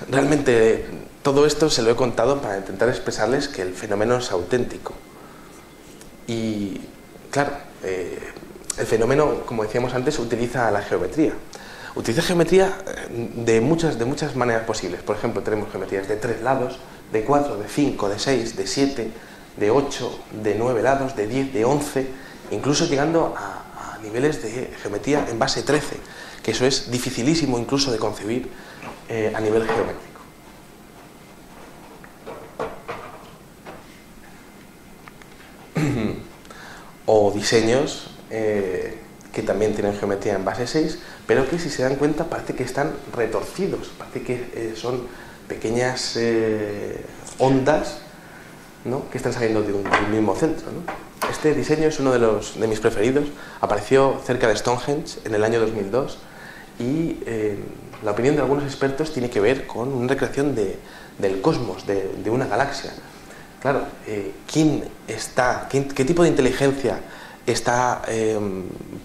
Speaker 2: realmente todo esto se lo he contado para intentar expresarles que el fenómeno es auténtico. Y claro, el fenómeno, como decíamos antes, utiliza la geometría. Utiliza geometría de muchas maneras posibles. Por ejemplo, tenemos geometrías de 3 lados, de 4, de 5, de 6, de 7, de 8, de 9 lados, de 10, de 11, incluso llegando a niveles de geometría en base 13, que eso es dificilísimo incluso de concebir a nivel geométrico. O diseños que también tienen geometría en base 6, pero que si se dan cuenta parece que están retorcidos, parece que son pequeñas ondas, ¿no?, que están saliendo de un mismo centro, ¿no? Este diseño es uno de mis preferidos, apareció cerca de Stonehenge en el año 2002 y la opinión de algunos expertos tiene que ver con una recreación del cosmos, de una galaxia. Claro, ¿qué tipo de inteligencia está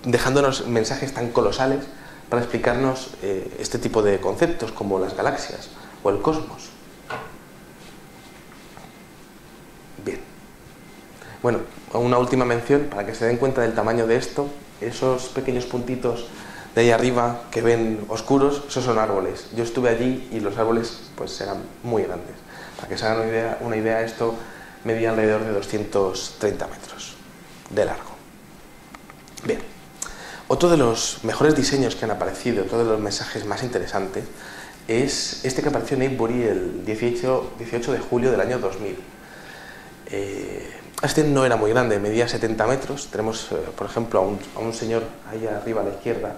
Speaker 2: dejándonos mensajes tan colosales para explicarnos este tipo de conceptos como las galaxias o el cosmos? Bien. Bueno, una última mención para que se den cuenta del tamaño de esto. Esos pequeños puntitos de ahí arriba que ven oscuros, esos son árboles. Yo estuve allí y los árboles pues eran muy grandes. Para que se hagan una idea, esto medía alrededor de 230 metros de largo. Bien, otro de los mejores diseños que han aparecido, otro de los mensajes más interesantes, es este que apareció en Avebury el 18 de julio del año 2000. Este no era muy grande, medía 70 metros. Tenemos, por ejemplo, a un señor ahí arriba a la izquierda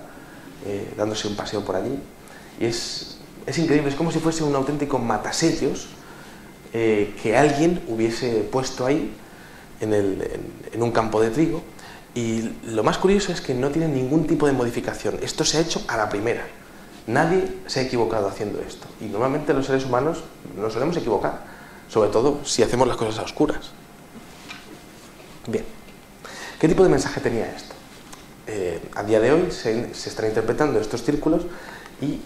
Speaker 2: dándose un paseo por allí. Y es increíble, es como si fuese un auténtico matasellos que alguien hubiese puesto ahí en un campo de trigo. Y lo más curioso es que no tiene ningún tipo de modificación. Esto se ha hecho a la primera. Nadie se ha equivocado haciendo esto. Y normalmente los seres humanos nos solemos equivocar, sobre todo si hacemos las cosas a oscuras. Bien, ¿qué tipo de mensaje tenía esto? A día de hoy se están interpretando estos círculos y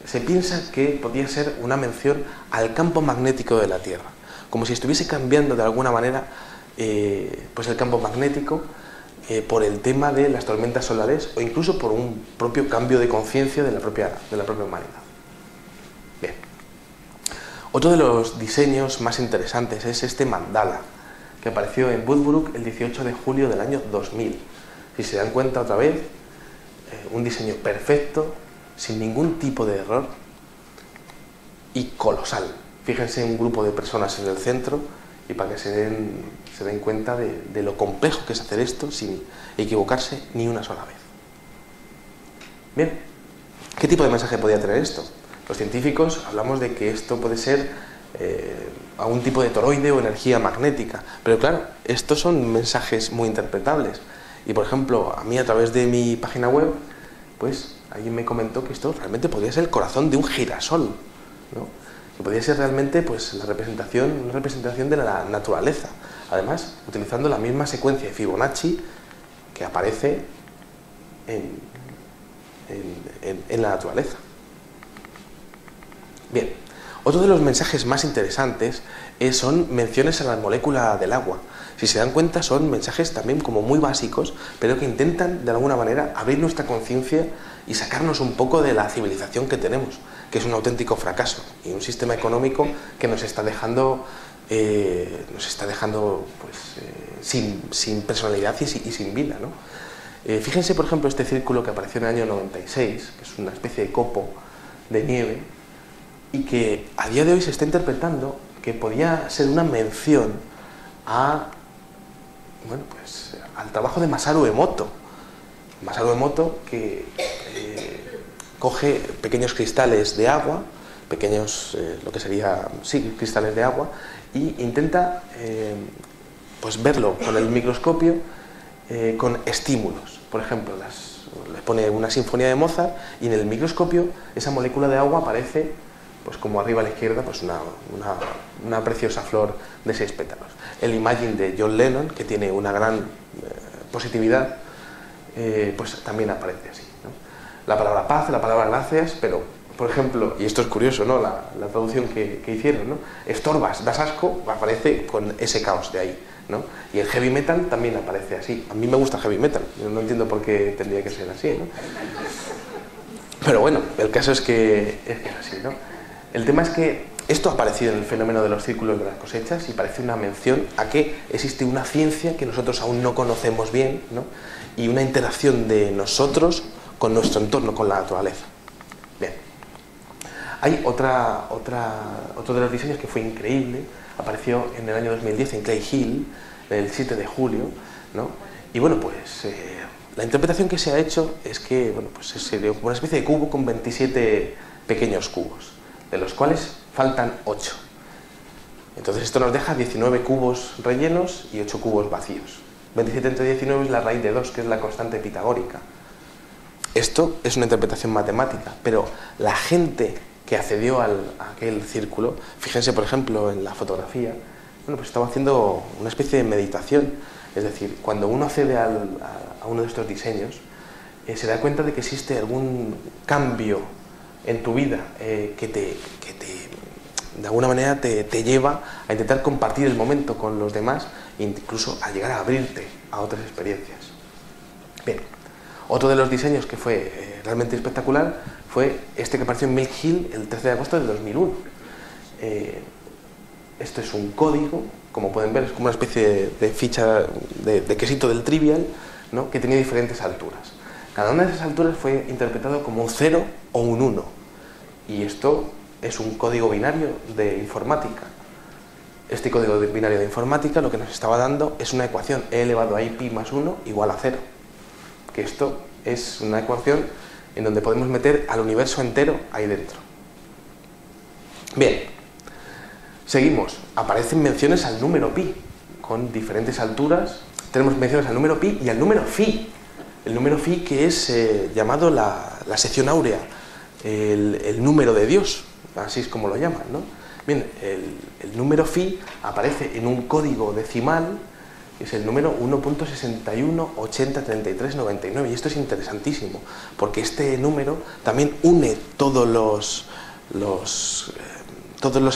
Speaker 2: se piensa que podría ser una mención al campo magnético de la Tierra, como si estuviese cambiando de alguna manera pues el campo magnético por el tema de las tormentas solares o incluso por un propio cambio de conciencia de la propia humanidad. Bien. Otro de los diseños más interesantes es este mandala, que apareció en Budbruk el 18 de julio del año 2000. Si se dan cuenta otra vez, un diseño perfecto, sin ningún tipo de error y colosal. Fíjense un grupo de personas en el centro y para que se den cuenta de lo complejo que es hacer esto sin equivocarse ni una sola vez. Bien, ¿qué tipo de mensaje podía tener esto? Los científicos hablamos de que esto puede ser algún tipo de toroide o energía magnética, pero claro, estos son mensajes muy interpretables. Y por ejemplo, a mí a través de mi página web, pues alguien me comentó que esto realmente podría ser el corazón de un girasol, ¿no? Que podría ser realmente pues una representación de la naturaleza, además utilizando la misma secuencia de Fibonacci que aparece en la naturaleza. Bien, otro de los mensajes más interesantes son menciones a la molécula del agua. Si se dan cuenta, son mensajes también como muy básicos, pero que intentan de alguna manera abrir nuestra conciencia y sacarnos un poco de la civilización que tenemos, que es un auténtico fracaso y un sistema económico que nos está dejando pues, sin personalidad y sin vida, ¿no? Fíjense, por ejemplo, este círculo que apareció en el año 96, que es una especie de copo de nieve y que a día de hoy se está interpretando que podía ser una mención al trabajo de Masaru Emoto. Masaru Emoto que coge pequeños cristales de agua, cristales de agua, y intenta pues verlo con el microscopio con estímulos. Por ejemplo, le pone una sinfonía de Mozart y en el microscopio esa molécula de agua aparece, pues como arriba a la izquierda, pues una preciosa flor de 6 pétalos. El Imagine de John Lennon, que tiene una gran positividad, pues también aparece así, ¿no? La palabra paz, la palabra gracias, pero, por ejemplo, y esto es curioso, ¿no? La traducción que hicieron, ¿no? Estorbas, das asco, aparece con ese caos de ahí, ¿no? Y el heavy metal también aparece así. A mí me gusta el heavy metal, yo no entiendo por qué tendría que ser así, ¿no? Pero bueno, el caso es que es así, ¿no? El tema es que esto ha aparecido en el fenómeno de los círculos de las cosechas y parece una mención a que existe una ciencia que nosotros aún no conocemos bien, ¿no? Y una interacción de nosotros con nuestro entorno, con la naturaleza. Bien. Hay otro de los diseños que fue increíble, apareció en el año 2010 en Clay Hill, el 7 de julio, ¿no? Y bueno, pues la interpretación que se ha hecho es que, bueno, pues sería una especie de cubo con 27 pequeños cubos, de los cuales faltan 8. Entonces esto nos deja 19 cubos rellenos y 8 cubos vacíos. 27 entre 19 es la raíz de 2, que es la constante pitagórica. Esto es una interpretación matemática, pero la gente que accedió a aquel círculo, fíjense por ejemplo en la fotografía, bueno, pues estaba haciendo una especie de meditación. Es decir, cuando uno accede a uno de estos diseños, se da cuenta de que existe algún cambio en tu vida que de alguna manera te lleva a intentar compartir el momento con los demás e incluso a llegar a abrirte a otras experiencias. Bien, otro de los diseños que fue realmente espectacular fue este que apareció en Milk Hill el 13 de agosto de 2001. Esto es un código, como pueden ver, es como una especie de ficha de quesito del Trivial, ¿no? Que tenía diferentes alturas. Cada una de esas alturas fue interpretado como un 0 o un 1. Y esto es un código binario de informática. Este código binario de informática lo que nos estaba dando es una ecuación, e elevado a i pi más 1 igual a 0. Que esto es una ecuación en donde podemos meter al universo entero ahí dentro. Bien, seguimos. Aparecen menciones al número pi, con diferentes alturas. Tenemos menciones al número pi y al número phi. El número phi que es llamado la sección áurea, el número de Dios, así es como lo llaman, ¿no? Bien, el número phi aparece en un código decimal, que es el número 1.61803399, y esto es interesantísimo, porque este número también une todos los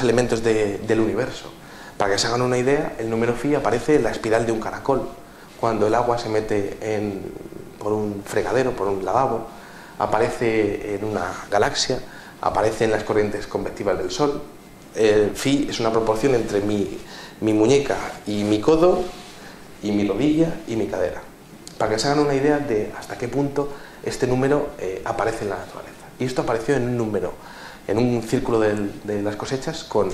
Speaker 2: elementos del universo. Para que se hagan una idea, el número phi aparece en la espiral de un caracol, cuando el agua se mete por un fregadero, por un lavabo, aparece en una galaxia, aparece en las corrientes convectivas del Sol. Phi es una proporción entre mi muñeca y mi codo, y mi rodilla y mi cadera, para que se hagan una idea de hasta qué punto este número aparece en la naturaleza. Y esto apareció en un número, en un círculo de las cosechas con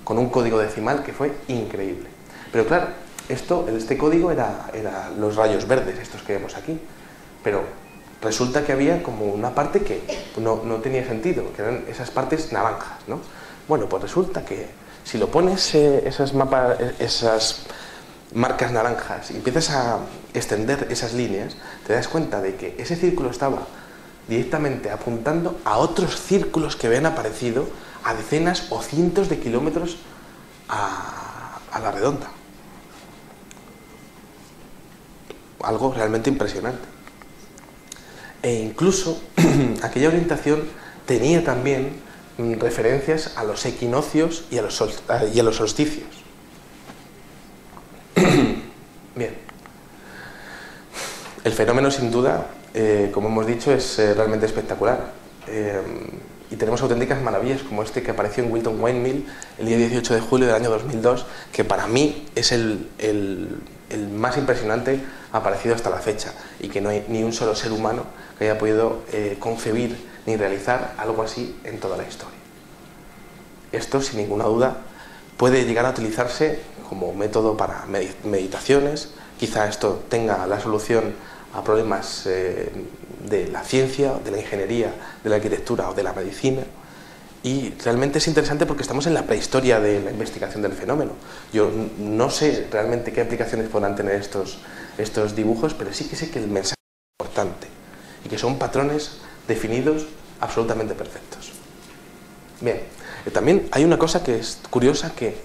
Speaker 2: un código decimal que fue increíble. Pero claro, este código era los rayos verdes, estos que vemos aquí, pero resulta que había como una parte que no tenía sentido, que eran esas partes naranjas, ¿no? Bueno, pues resulta que si lo pones esas marcas naranjas y empiezas a extender esas líneas, te das cuenta de que ese círculo estaba directamente apuntando a otros círculos que habían aparecido a decenas o cientos de kilómetros a la redonda. Algo realmente impresionante. E incluso aquella orientación tenía también referencias a los equinoccios y a los solsticios. Bien. El fenómeno, sin duda, como hemos dicho, es realmente espectacular. Y tenemos auténticas maravillas como este que apareció en Wilton Windmill el día 18 de julio del año 2002, que para mí es el más impresionante aparecido hasta la fecha, y que no hay ni un solo ser humano que haya podido concebir ni realizar algo así en toda la historia. Esto, sin ninguna duda, puede llegar a utilizarse como método para meditaciones. Quizá esto tenga la solución a problemas de la ciencia, de la ingeniería, de la arquitectura o de la medicina. Y realmente es interesante porque estamos en la prehistoria de la investigación del fenómeno. Yo no sé realmente qué aplicaciones podrán tener estos dibujos, pero sí que sé que el mensaje es importante y que son patrones definidos absolutamente perfectos. Bien, también hay una cosa que es curiosa, que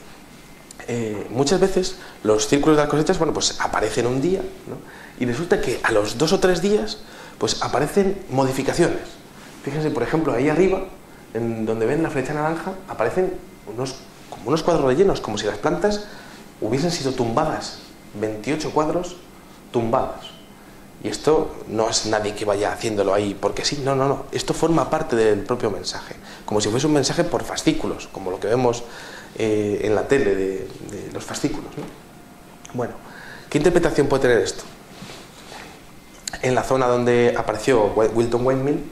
Speaker 2: muchas veces los círculos de las cosechas, bueno, pues aparecen un día, ¿no? Y resulta que a los 2 o 3 días pues aparecen modificaciones. Fíjense, por ejemplo, ahí arriba, en donde ven la flecha naranja, aparecen como unos cuadros rellenos, como si las plantas hubiesen sido tumbadas, 28 cuadros tumbados. Y esto no es nadie que vaya haciéndolo ahí porque sí, no. Esto forma parte del propio mensaje, como si fuese un mensaje por fascículos, como lo que vemos en la tele de los fascículos, ¿no? Bueno, ¿qué interpretación puede tener esto? En la zona donde apareció Wilton Windmill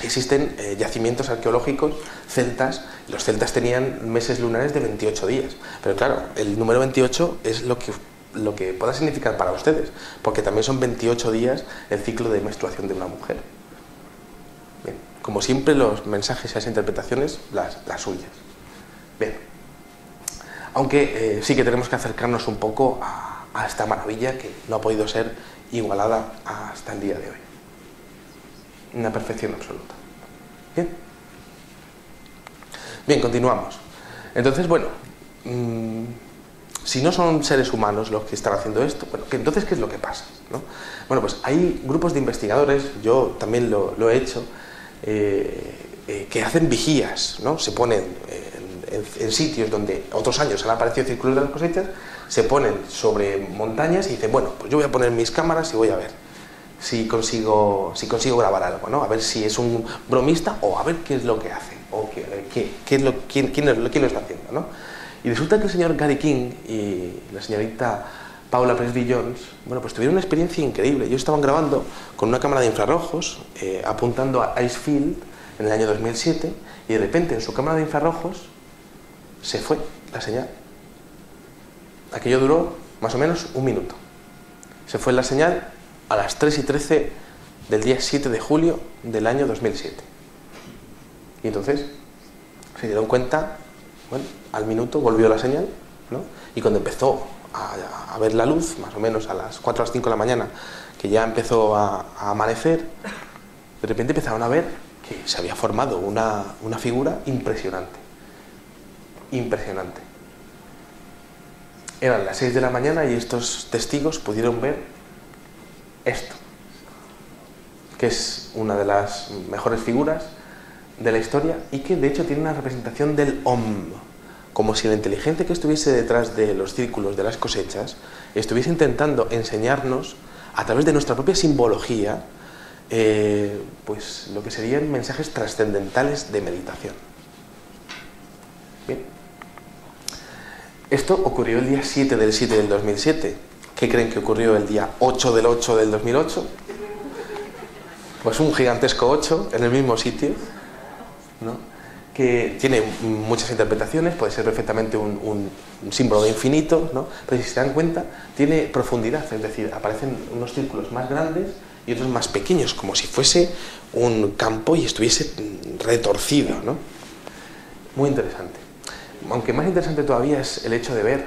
Speaker 2: existen yacimientos arqueológicos celtas. Los celtas tenían meses lunares de 28 días, pero claro, el número 28 es lo que pueda significar para ustedes, porque también son 28 días el ciclo de menstruación de una mujer. Bien, como siempre, los mensajes y las interpretaciones, las suyas. Bien, aunque sí que tenemos que acercarnos un poco a esta maravilla que no ha podido ser igualada hasta el día de hoy. Una perfección absoluta. Bien. Bien, continuamos. Entonces, bueno, si no son seres humanos los que están haciendo esto, bueno, entonces, ¿qué es lo que pasa, ¿no? Bueno, pues hay grupos de investigadores, yo también lo he hecho, que hacen vigías, ¿no? Se ponen en sitios donde otros años han aparecido círculos de las cosechas, se ponen sobre montañas y dicen, bueno, pues yo voy a poner mis cámaras y voy a ver si consigo grabar algo, ¿no? A ver si es un bromista o a ver qué es lo que hace, o quién lo está haciendo, ¿no? Y resulta que el señor Gary King y la señorita Paula Presby-Jones, bueno, pues tuvieron una experiencia increíble. Ellos estaban grabando con una cámara de infrarrojos, apuntando a Icefield en el año 2007, y de repente en su cámara de infrarrojos se fue la señal. Aquello duró más o menos un minuto. Se fue la señal a las 3:13 del día 7 de julio del año 2007. Y entonces se dieron cuenta, bueno, al minuto volvió la señal, ¿no? Y cuando empezó a ver la luz, más o menos a las 4 o las 5 de la mañana, que ya empezó a amanecer, de repente empezaron a ver que se había formado una figura impresionante. Impresionante. Eran las 6 de la mañana y estos testigos pudieron ver esto, que es una de las mejores figuras de la historia y que de hecho tiene una representación del Om. como si la inteligencia que estuviese detrás de los círculos de las cosechas estuviese intentando enseñarnos, a través de nuestra propia simbología, pues lo que serían mensajes trascendentales de meditación. Bien. Esto ocurrió el día 7 del 7 del 2007. ¿Qué creen que ocurrió el día 8 del 8 del 2008? Pues un gigantesco 8 en el mismo sitio, ¿no? Que tiene muchas interpretaciones, puede ser perfectamente un símbolo de infinito, ¿no? Pero si se dan cuenta, tiene profundidad, es decir, aparecen unos círculos más grandes y otros más pequeños, como si fuese un campo y estuviese retorcido, ¿no? Muy interesante. Aunque más interesante todavía es el hecho de ver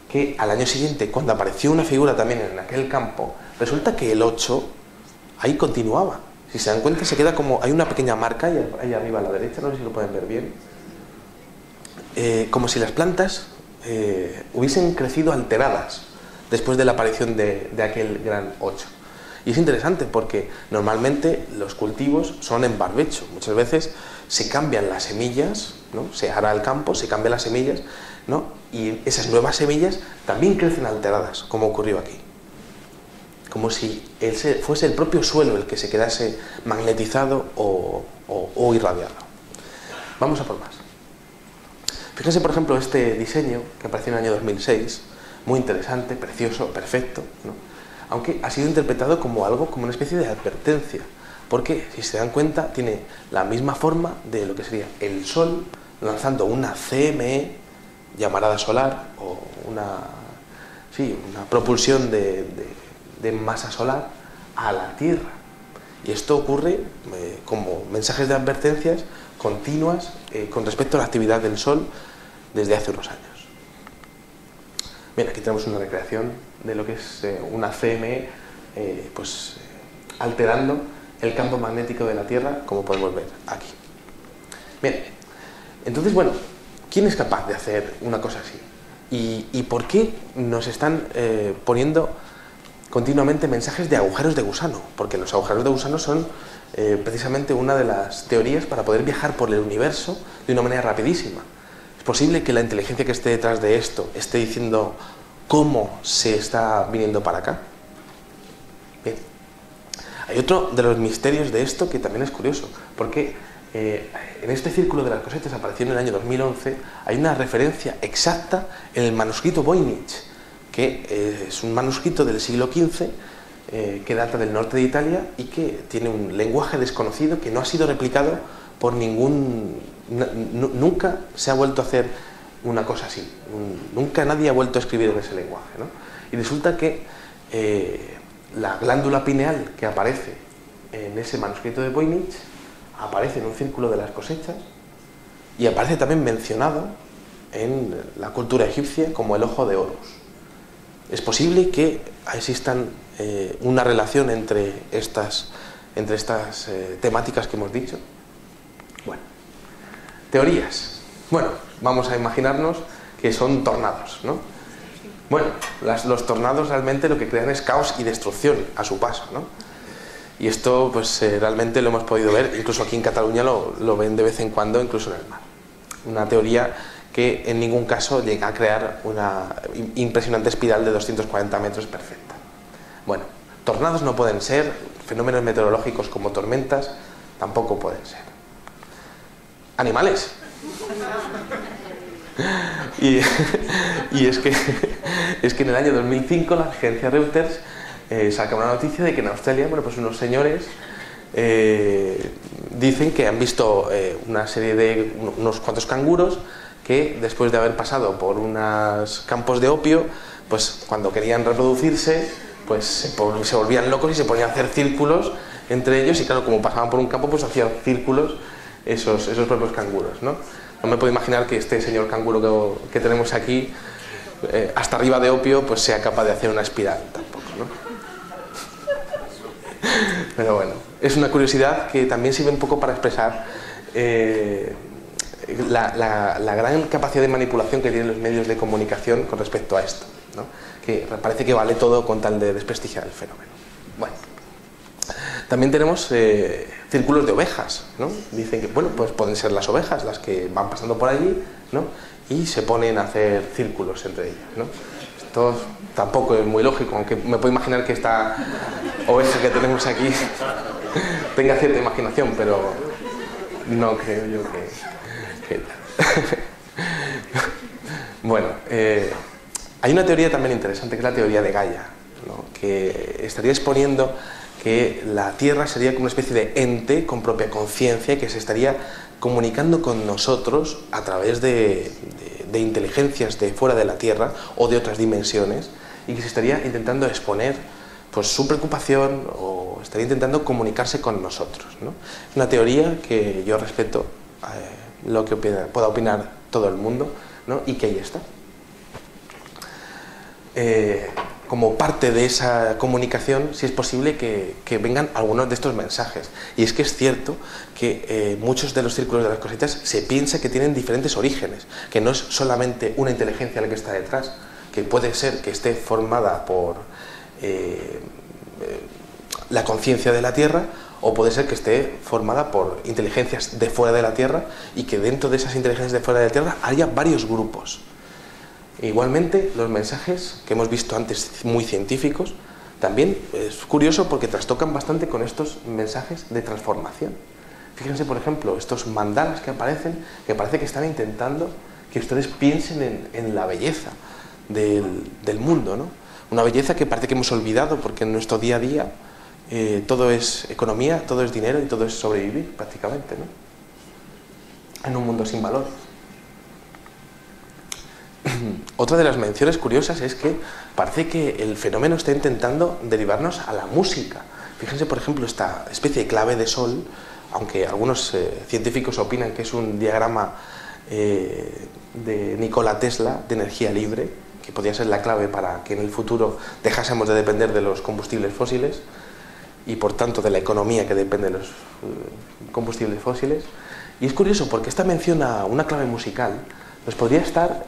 Speaker 2: que al año siguiente, cuando apareció una figura también en aquel campo, resulta que el 8 ahí continuaba. Si se dan cuenta, se queda como... Hay una pequeña marca ahí arriba a la derecha, no sé si lo pueden ver bien. Como si las plantas hubiesen crecido alteradas después de la aparición de aquel gran 8. Y es interesante porque normalmente los cultivos son en barbecho. Muchas veces se cambian las semillas, ¿no? Se ara el campo, se cambian las semillas, ¿no? Y esas nuevas semillas también crecen alteradas, como ocurrió aquí. Como si fuese el propio suelo el que se quedase magnetizado o irradiado. Vamos a por más. Fíjense, por ejemplo, este diseño que apareció en el año 2006, muy interesante, precioso, perfecto, ¿no? Aunque ha sido interpretado como algo, como una especie de advertencia, porque, si se dan cuenta, tiene la misma forma de lo que sería el Sol lanzando una CME, llamarada solar, o una propulsión de masa solar a la Tierra. Y esto ocurre como mensajes de advertencias continuas con respecto a la actividad del Sol desde hace unos años. Bien, aquí tenemos una recreación de lo que es una CME alterando el campo magnético de la Tierra, como podemos ver aquí. Bien, entonces, bueno, ¿quién es capaz de hacer una cosa así? ¿Y por qué nos están poniendo continuamente mensajes de agujeros de gusano? Porque los agujeros de gusano son precisamente una de las teorías para poder viajar por el universo de una manera rapidísima. ¿Es posible que la inteligencia que esté detrás de esto esté diciendo cómo se está viniendo para acá? Bien. Hay otro de los misterios de esto que también es curioso, porque en este círculo de las cosechas apareció en el año 2011, hay una referencia exacta en el manuscrito Voynich, que es un manuscrito del siglo XV que data del norte de Italia y que tiene un lenguaje desconocido que no ha sido replicado por nunca se ha vuelto a hacer una cosa así, nunca nadie ha vuelto a escribir en ese lenguaje, ¿no? Y resulta que la glándula pineal que aparece en ese manuscrito de Voynich aparece en un círculo de las cosechas y aparece también mencionado en la cultura egipcia como el ojo de Horus. ¿Es posible que existan una relación entre estas temáticas que hemos dicho? Bueno, teorías. Bueno, vamos a imaginarnos que son tornados, ¿no? Bueno, los tornados realmente lo que crean es caos y destrucción a su paso, ¿no? Y esto pues realmente lo hemos podido ver, incluso aquí en Cataluña lo ven de vez en cuando, incluso en el mar. Una teoría que en ningún caso llega a crear una impresionante espiral de 240 metros perfecta. Bueno, tornados no pueden ser, fenómenos meteorológicos como tormentas tampoco pueden ser. Animales. Y es que en el año 2005 la agencia Reuters saca una noticia de que en Australia, bueno, pues unos señores dicen que han visto una serie de unos cuantos canguros que después de haber pasado por unos campos de opio, pues cuando querían reproducirse, pues se volvían locos y se ponían a hacer círculos entre ellos, y claro, como pasaban por un campo, pues hacían círculos esos propios canguros, ¿no? No me puedo imaginar que este señor canguro que tenemos aquí, hasta arriba de opio, pues sea capaz de hacer una espiral tampoco, ¿no? Pero bueno, es una curiosidad que también sirve un poco para expresar la gran capacidad de manipulación que tienen los medios de comunicación con respecto a esto, ¿no? Que parece que vale todo con tal de desprestigiar el fenómeno. Bueno, También tenemos círculos de ovejas, ¿no? Dicen que, bueno, pues pueden ser las ovejas las que van pasando por allí, ¿no? Y se ponen a hacer círculos entre ellas, ¿no? Esto tampoco es muy lógico, aunque me puedo imaginar que esta oveja que tenemos aquí tenga cierta imaginación, pero no creo yo que... Bueno, hay una teoría también interesante, que es la teoría de Gaia, ¿no? Que estaría exponiendo que la Tierra sería como una especie de ente con propia conciencia que se estaría comunicando con nosotros a través de inteligencias de fuera de la Tierra o de otras dimensiones, y que se estaría intentando exponer pues su preocupación, o estaría intentando comunicarse con nosotros, ¿no? Es una teoría que yo respeto, lo que pueda opinar todo el mundo, ¿no? Y que ahí está. Como parte de esa comunicación, si es posible que vengan algunos de estos mensajes. Y es que es cierto que muchos de los círculos de las cosetas se piensa que tienen diferentes orígenes, que no es solamente una inteligencia la que está detrás, que puede ser que esté formada por la conciencia de la Tierra, o puede ser que esté formada por inteligencias de fuera de la Tierra, y que dentro de esas inteligencias de fuera de la Tierra haya varios grupos. Igualmente, los mensajes que hemos visto antes muy científicos, también es curioso porque trastocan bastante con estos mensajes de transformación. Fíjense, por ejemplo, estos mandalas que aparecen, que parece que están intentando que ustedes piensen en la belleza del mundo, ¿no? Una belleza que parece que hemos olvidado, porque en nuestro día a día todo es economía, todo es dinero y todo es sobrevivir prácticamente, ¿no? En un mundo sin valor. Otra de las menciones curiosas es que parece que el fenómeno está intentando derivarnos a la música. Fíjense, por ejemplo, esta especie de clave de sol, aunque algunos científicos opinan que es un diagrama de Nikola Tesla de energía libre, que podría ser la clave para que en el futuro dejásemos de depender de los combustibles fósiles y por tanto de la economía que depende de los combustibles fósiles. Y es curioso porque esta mención a una clave musical nos podría estar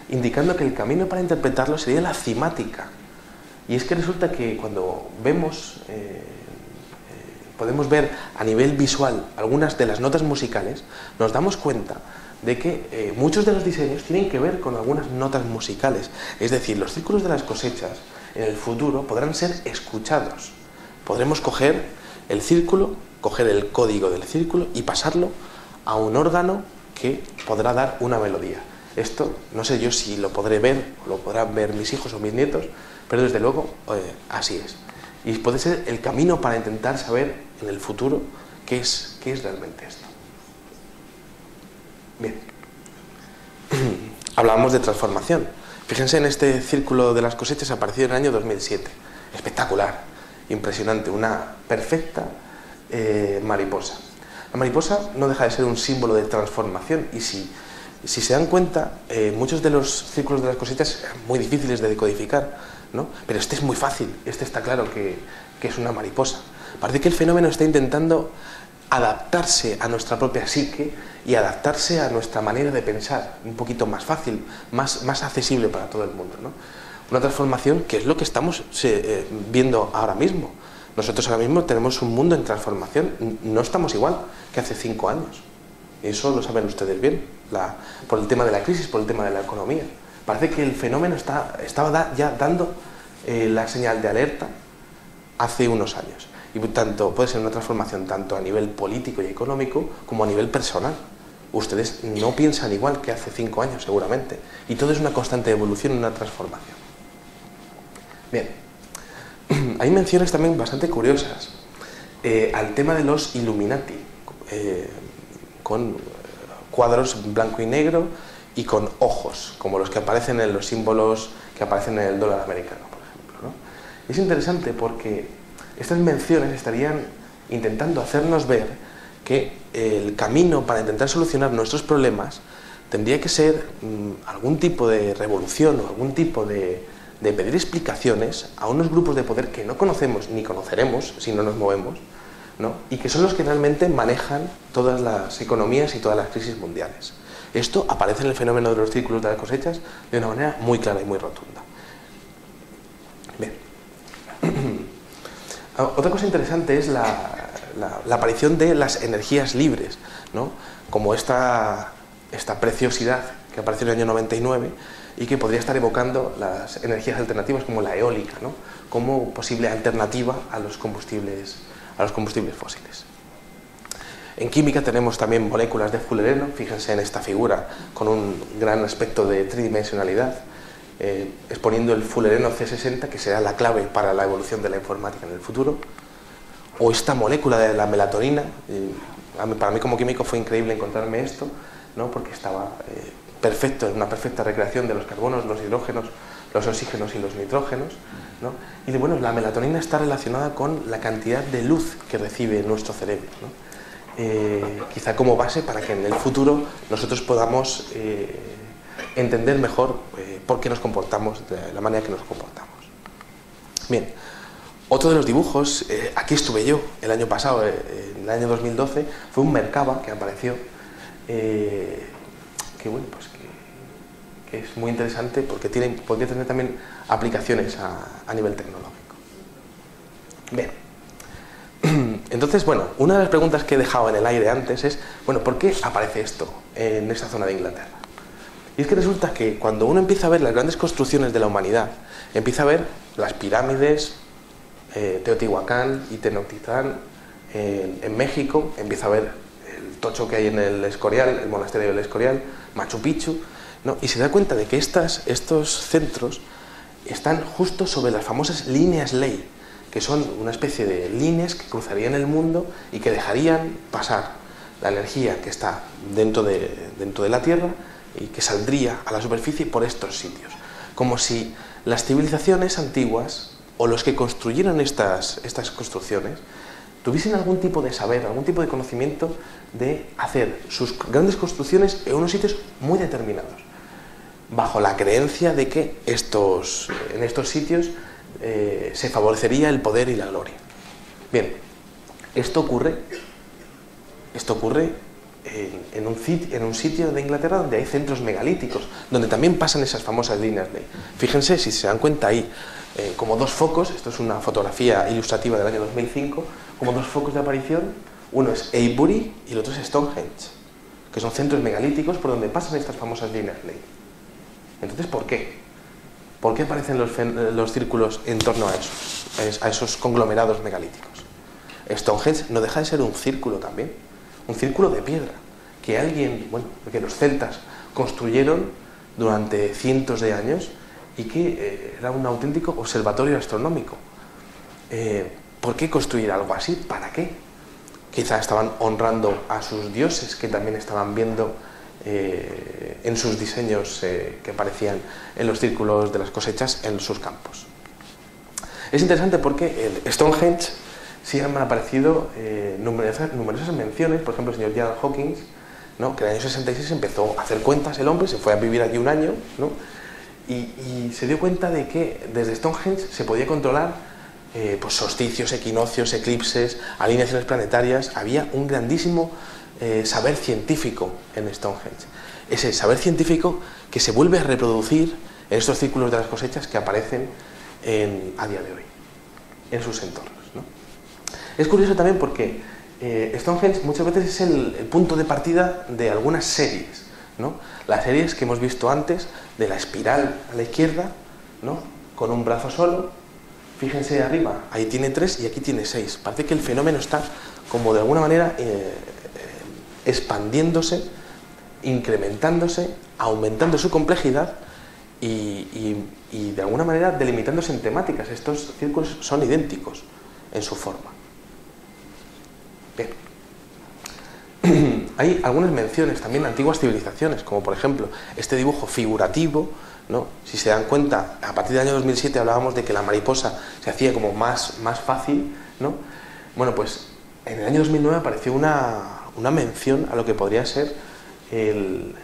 Speaker 2: indicando que el camino para interpretarlo sería la cimática. Y es que resulta que cuando vemos, podemos ver a nivel visual algunas de las notas musicales, nos damos cuenta de que muchos de los diseños tienen que ver con algunas notas musicales. Es decir, los círculos de las cosechas en el futuro podrán ser escuchados. Podremos coger el círculo, coger el código del círculo y pasarlo a un órgano que podrá dar una melodía. Esto no sé yo si lo podré ver, o lo podrán ver mis hijos o mis nietos, pero desde luego así es. Y puede ser el camino para intentar saber en el futuro qué es realmente esto. Bien. Hablábamos de transformación. Fíjense en este círculo de las cosechas, apareció en el año 2007. Espectacular, impresionante, una perfecta mariposa. La mariposa no deja de ser un símbolo de transformación, y si se dan cuenta, muchos de los círculos de las cosechas son muy difíciles de decodificar, ¿no? Pero este es muy fácil, este está claro que es una mariposa. Parece que el fenómeno está intentando adaptarse a nuestra propia psique y adaptarse a nuestra manera de pensar, un poquito más fácil, más accesible para todo el mundo, ¿no? Una transformación que es lo que estamos viendo ahora mismo. Nosotros ahora mismo tenemos un mundo en transformación, no estamos igual que hace 5 años. Y eso lo saben ustedes bien, por el tema de la crisis, por el tema de la economía. Parece que el fenómeno estaba ya dando la señal de alerta hace unos años. Y por tanto, puede ser una transformación tanto a nivel político y económico como a nivel personal. Ustedes no piensan igual que hace 5 años, seguramente. Y todo es una constante evolución, una transformación. Bien. Hay menciones también bastante curiosas al tema de los Illuminati, con cuadros blanco y negro y con ojos, como los que aparecen en los símbolos que aparecen en el dólar americano, por ejemplo, ¿no? Es interesante porque estas menciones estarían intentando hacernos ver que el camino para intentar solucionar nuestros problemas tendría que ser algún tipo de revolución o algún tipo de pedir explicaciones a unos grupos de poder que no conocemos ni conoceremos si no nos movemos, ¿no? Y que son los que realmente manejan todas las economías y todas las crisis mundiales. Esto aparece en el fenómeno de los círculos de las cosechas de una manera muy clara y muy rotunda. Bien. Otra cosa interesante es la aparición de las energías libres, ¿no? Como esta preciosidad que apareció en el año 99 y que podría estar evocando las energías alternativas como la eólica, ¿no? Como posible alternativa a los combustibles fósiles. En química tenemos también moléculas de fullereno, fíjense en esta figura con un gran aspecto de tridimensionalidad, exponiendo el fullereno C60, que será la clave para la evolución de la informática en el futuro. O esta molécula de la melatonina, para mí como químico fue increíble encontrarme esto, ¿no? Porque estaba perfecto, en una perfecta recreación de los carbonos, los hidrógenos, los oxígenos y los nitrógenos, ¿no? Y bueno, la melatonina está relacionada con la cantidad de luz que recibe nuestro cerebro, ¿no? Quizá como base para que en el futuro nosotros podamos entender mejor por qué nos comportamos de la manera que nos comportamos. Bien, otro de los dibujos, aquí estuve yo el año pasado, en el año 2012, fue un Merkaba que apareció, que bueno, pues que es muy interesante porque podría tener también aplicaciones a nivel tecnológico. Bien. Entonces, bueno, una de las preguntas que he dejado en el aire antes es, bueno, ¿por qué aparece esto en esta zona de Inglaterra? Y es que resulta que cuando uno empieza a ver las grandes construcciones de la humanidad, empieza a ver las pirámides, Teotihuacán y Tenochtitlán en México, empieza a ver el tocho que hay en el Escorial, el monasterio del Escorial, Machu Picchu, ¿no? Y se da cuenta de que estos centros están justo sobre las famosas líneas ley, que son una especie de líneas que cruzarían el mundo y que dejarían pasar la energía que está dentro de la Tierra y que saldría a la superficie por estos sitios. Como si las civilizaciones antiguas o los que construyeron estas construcciones tuviesen algún tipo de saber, algún tipo de conocimiento de hacer sus grandes construcciones en unos sitios muy determinados, bajo la creencia de que en estos sitios se favorecería el poder y la gloria. Bien, esto ocurre en un sitio de Inglaterra donde hay centros megalíticos, donde también pasan esas famosas líneas ley. Fíjense, si se dan cuenta ahí, como dos focos, esto es una fotografía ilustrativa del año 2005, como dos focos de aparición, uno es Avebury y el otro es Stonehenge, que son centros megalíticos por donde pasan estas famosas líneas ley. Entonces, ¿por qué? ¿Por qué aparecen los círculos en torno a esos conglomerados megalíticos? Stonehenge no deja de ser un círculo también, un círculo de piedra, que los celtas construyeron durante cientos de años y que era un auténtico observatorio astronómico. ¿Por qué construir algo así? ¿Para qué? Quizá estaban honrando a sus dioses, que también estaban viendo en sus diseños que aparecían en los círculos de las cosechas en sus campos. Es interesante porque el Stonehenge sí han aparecido numerosas menciones. Por ejemplo, el señor Gerald Hawkins, ¿no? Que en el año 66 empezó a hacer cuentas el hombre, se fue a vivir aquí un año, ¿no? y se dio cuenta de que desde Stonehenge se podía controlar pues solsticios, equinoccios, eclipses, alineaciones planetarias. Había un grandísimo saber científico en Stonehenge. Ese saber científico que se vuelve a reproducir en estos círculos de las cosechas que aparecen a día de hoy, en sus entornos, ¿no? Es curioso también porque Stonehenge muchas veces es el punto de partida de algunas series, ¿no? Las series que hemos visto antes, de la espiral a la izquierda, ¿no? Con un brazo solo. Fíjense arriba, ahí tiene 3 y aquí tiene 6. Parece que el fenómeno está como de alguna manera expandiéndose, incrementándose, aumentando su complejidad y de alguna manera delimitándose en temáticas. Estos círculos son idénticos en su forma. Bien. Hay algunas menciones también de antiguas civilizaciones, como por ejemplo este dibujo figurativo, ¿no? Si se dan cuenta, a partir del año 2007 hablábamos de que la mariposa se hacía como más fácil, ¿no? Bueno, pues en el año 2009 apareció una mención a lo que podría ser el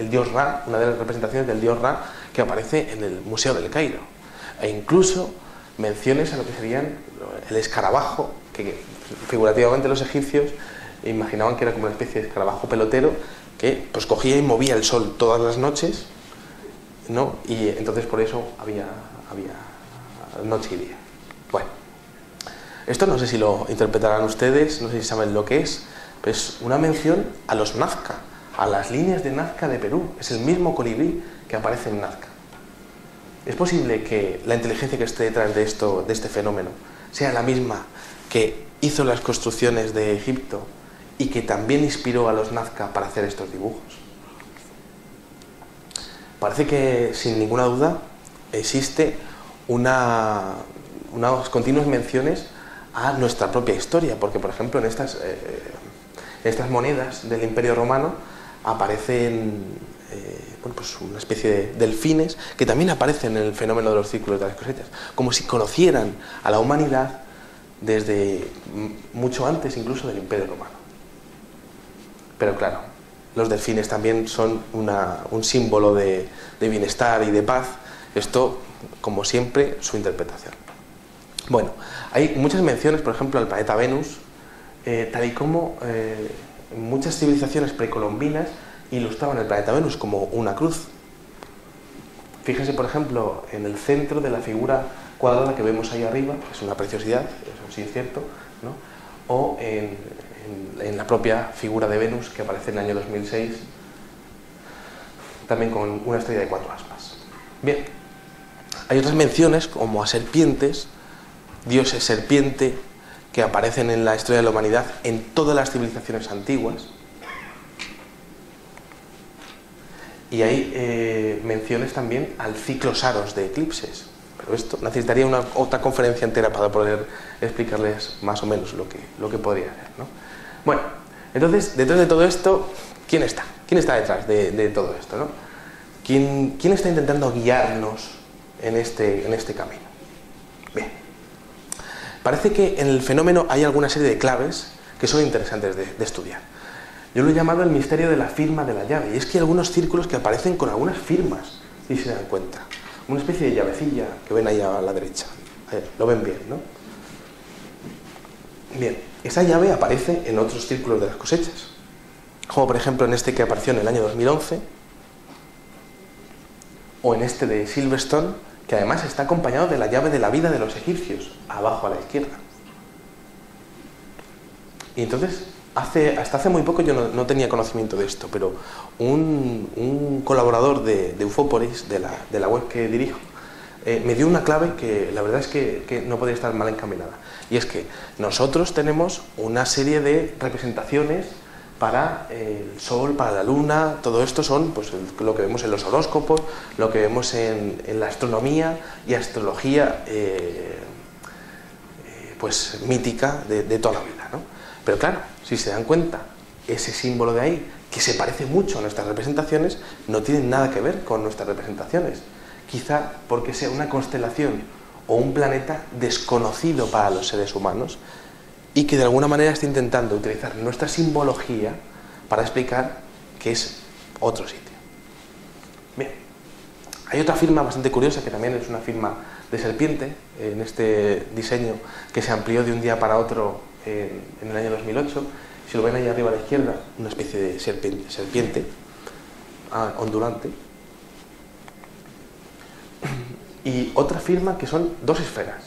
Speaker 2: dios Ra, una de las representaciones del dios Ra que aparece en el Museo del Cairo, e incluso menciones a lo que serían el escarabajo, que figurativamente los egipcios imaginaban que era como una especie de escarabajo pelotero que pues cogía y movía el sol todas las noches, ¿no? Y entonces por eso había noche y día. Bueno, esto no sé si lo interpretarán ustedes, no sé si saben lo que es, pero es una mención a los Nazca, a las líneas de Nazca de Perú. Es el mismo colibrí que aparece en Nazca. ¿Es posible que la inteligencia que esté detrás de esto, de este fenómeno, sea la misma que hizo las construcciones de Egipto y que también inspiró a los Nazca para hacer estos dibujos? Parece que, sin ninguna duda, existe unas continuas menciones a nuestra propia historia, porque, por ejemplo, en estas monedas del Imperio Romano aparecen bueno, pues una especie de delfines que también aparecen en el fenómeno de los círculos de las cosechas, como si conocieran a la humanidad desde mucho antes incluso del Imperio Romano. Pero claro, los delfines también son un símbolo de bienestar y de paz. Esto, como siempre, su interpretación. Bueno, hay muchas menciones, por ejemplo, al planeta Venus, tal y como muchas civilizaciones precolombinas ilustraban el planeta Venus como una cruz. Fíjense, por ejemplo, en el centro de la figura cuadrada que vemos ahí arriba, es una preciosidad, eso sí es cierto, ¿no? O en la propia figura de Venus que aparece en el año 2006, también con una estrella de 4 aspas. Bien, hay otras menciones como a serpientes, dioses serpiente, que aparecen en la historia de la humanidad en todas las civilizaciones antiguas. Y hay menciones también al ciclo Saros de eclipses. Pero esto necesitaría otra conferencia entera para poder explicarles más o menos lo que podría ser, ¿no? Bueno, entonces, detrás de todo esto, ¿quién está? ¿Quién está detrás de todo esto, ¿no? ¿Quién está intentando guiarnos en este camino? Bien. Parece que en el fenómeno hay alguna serie de claves que son interesantes de estudiar. Yo lo he llamado el misterio de la firma de la llave, y es que hay algunos círculos que aparecen con algunas firmas, si se dan cuenta. Una especie de llavecilla que ven ahí a la derecha. Lo ven bien, ¿no? Bien, esa llave aparece en otros círculos de las cosechas, como por ejemplo en este que apareció en el año 2011, o en este de Silverstone, que además está acompañado de la llave de la vida de los egipcios, abajo a la izquierda. Y entonces, hasta hace muy poco yo no tenía conocimiento de esto, pero un colaborador de Ufópolis, de la web que dirijo, me dio una clave que la verdad es que no podía estar mal encaminada. Y es que nosotros tenemos una serie de representaciones para el Sol, para la Luna. Todo esto son pues, lo que vemos en los horóscopos, lo que vemos en la astronomía y astrología pues, mítica de toda la vida, ¿no? Pero claro, si se dan cuenta, ese símbolo de ahí, que se parece mucho a nuestras representaciones, no tiene nada que ver con nuestras representaciones. Quizá porque sea una constelación o un planeta desconocido para los seres humanos y que de alguna manera esté intentando utilizar nuestra simbología para explicar que es otro sitio. Bien, hay otra firma bastante curiosa que también es una firma de serpiente, en este diseño que se amplió de un día para otro en el año 2008. Si lo ven ahí arriba a la izquierda, una especie de serpiente ondulante. Y otra firma que son dos esferas,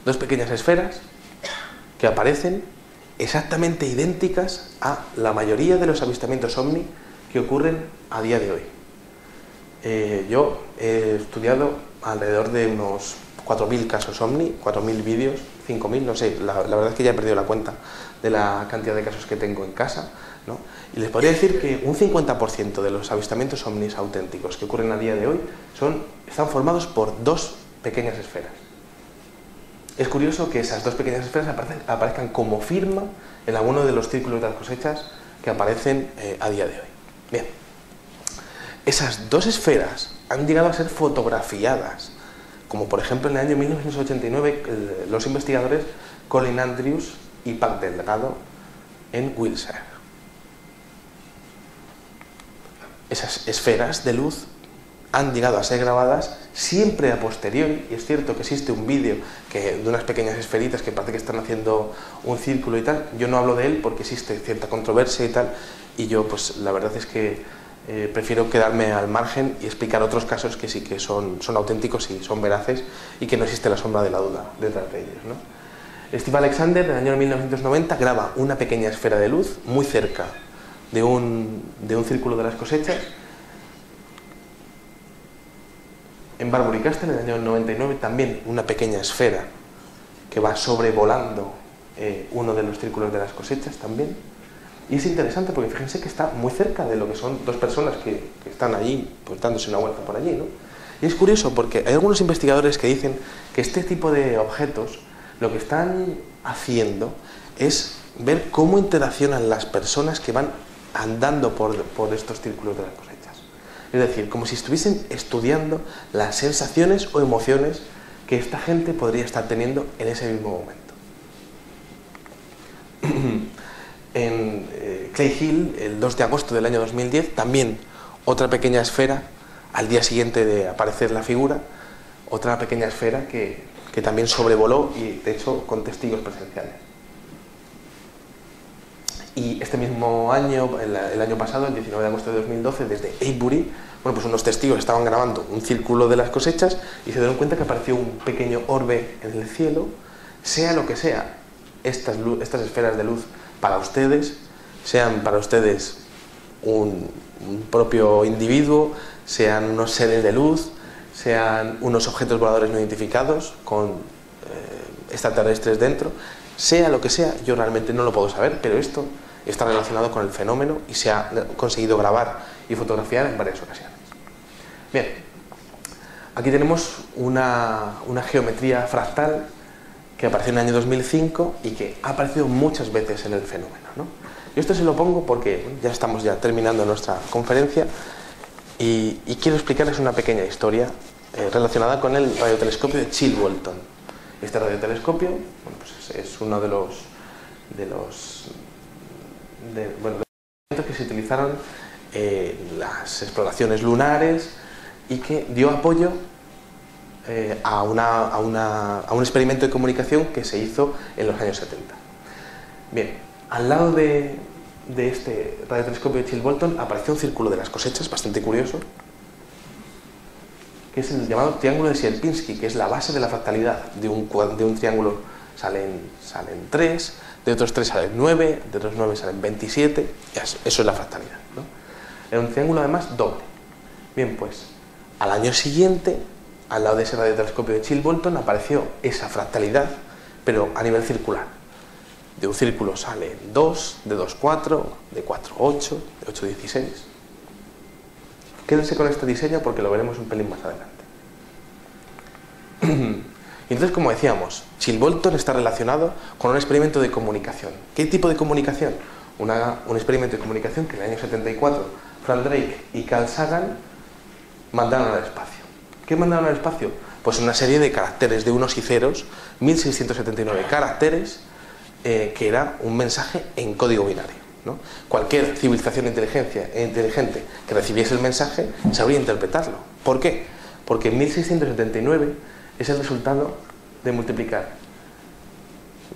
Speaker 2: dos pequeñas esferas que aparecen exactamente idénticas a la mayoría de los avistamientos ovni que ocurren a día de hoy. Yo he estudiado alrededor de unos 4.000 casos ovni, 4.000 vídeos, 5.000, no sé, la verdad es que ya he perdido la cuenta de la cantidad de casos que tengo en casa, ¿no? Y les podría decir que un 50% de los avistamientos ovnis auténticos que ocurren a día de hoy están formados por dos pequeñas esferas. Es curioso que esas dos pequeñas esferas aparezcan como firma en alguno de los círculos de las cosechas que aparecen a día de hoy. Bien, esas dos esferas han llegado a ser fotografiadas, como por ejemplo en el año 1989 los investigadores Colin Andrews y Pat Delgado en Wilshire. Esas esferas de luz han llegado a ser grabadas siempre a posteriori, y es cierto que existe un vídeo de unas pequeñas esferitas que parece que están haciendo un círculo y tal. Yo no hablo de él porque existe cierta controversia y tal, y yo pues la verdad es que prefiero quedarme al margen y explicar otros casos que sí que son auténticos y son veraces y que no existe la sombra de la duda detrás de ellos, ¿no? Steve Alexander, en el año 1990, graba una pequeña esfera de luz muy cerca de un círculo de las cosechas. En Barbury Castle, en el año 99, también una pequeña esfera que va sobrevolando uno de los círculos de las cosechas también. Y es interesante porque fíjense que está muy cerca de lo que son dos personas que están allí, pues dándose una vuelta por allí, ¿no? Y es curioso porque hay algunos investigadores que dicen que este tipo de objetos lo que están haciendo es ver cómo interaccionan las personas que van andando por estos círculos de las cosechas. Es decir, como si estuviesen estudiando las sensaciones o emociones que esta gente podría estar teniendo en ese mismo momento. En Clay Hill, el 2 de agosto del año 2010, también otra pequeña esfera, al día siguiente de aparecer la figura, otra pequeña esfera que también sobrevoló y de hecho con testigos presenciales. Y este mismo año, el año pasado, el 19 de agosto de 2012, desde Avebury, bueno, pues unos testigos estaban grabando un círculo de las cosechas y se dieron cuenta que apareció un pequeño orbe en el cielo. Sea lo que sea, estas esferas de luz para ustedes, sean para ustedes un propio individuo, sean unos seres de luz, sean unos objetos voladores no identificados con extraterrestres dentro, sea lo que sea, yo realmente no lo puedo saber, pero esto está relacionado con el fenómeno y se ha conseguido grabar y fotografiar en varias ocasiones. Bien, aquí tenemos una geometría fractal que apareció en el año 2005 y que ha aparecido muchas veces en el fenómeno, ¿no? Yo esto se lo pongo porque ya estamos terminando nuestra conferencia y quiero explicarles una pequeña historia relacionada con el radiotelescopio de Chilbolton. Este radiotelescopio, bueno, pues es uno de los instrumentos que se utilizaron en las exploraciones lunares y que dio apoyo a un experimento de comunicación que se hizo en los años 70. Bien, al lado de este radiotelescopio de Chilbolton apareció un círculo de las cosechas bastante curioso, que es el llamado triángulo de Sierpinski, que es la base de la fractalidad. De un triángulo salen 3, de otros 3 salen 9, de otros 9 salen 27, eso es la fractalidad, ¿no? Era un triángulo además doble. Bien, pues al año siguiente, al lado de ese radiotelescopio de Chilbolton, apareció esa fractalidad, pero a nivel circular. De un círculo salen 2, de 2, 4, de 4, 8, de 8, 16. Quédense con este diseño porque lo veremos un pelín más adelante. Entonces, como decíamos, Chilbolton está relacionado con un experimento de comunicación. ¿Qué tipo de comunicación? Un experimento de comunicación que en el año 74 Frank Drake y Carl Sagan mandaron al espacio. ¿Qué mandaron al espacio? Pues una serie de caracteres de unos y ceros, 1679 caracteres, que era un mensaje en código binario, ¿no? Cualquier civilización inteligente que recibiese el mensaje sabría interpretarlo. ¿Por qué? Porque 1679 es el resultado de multiplicar.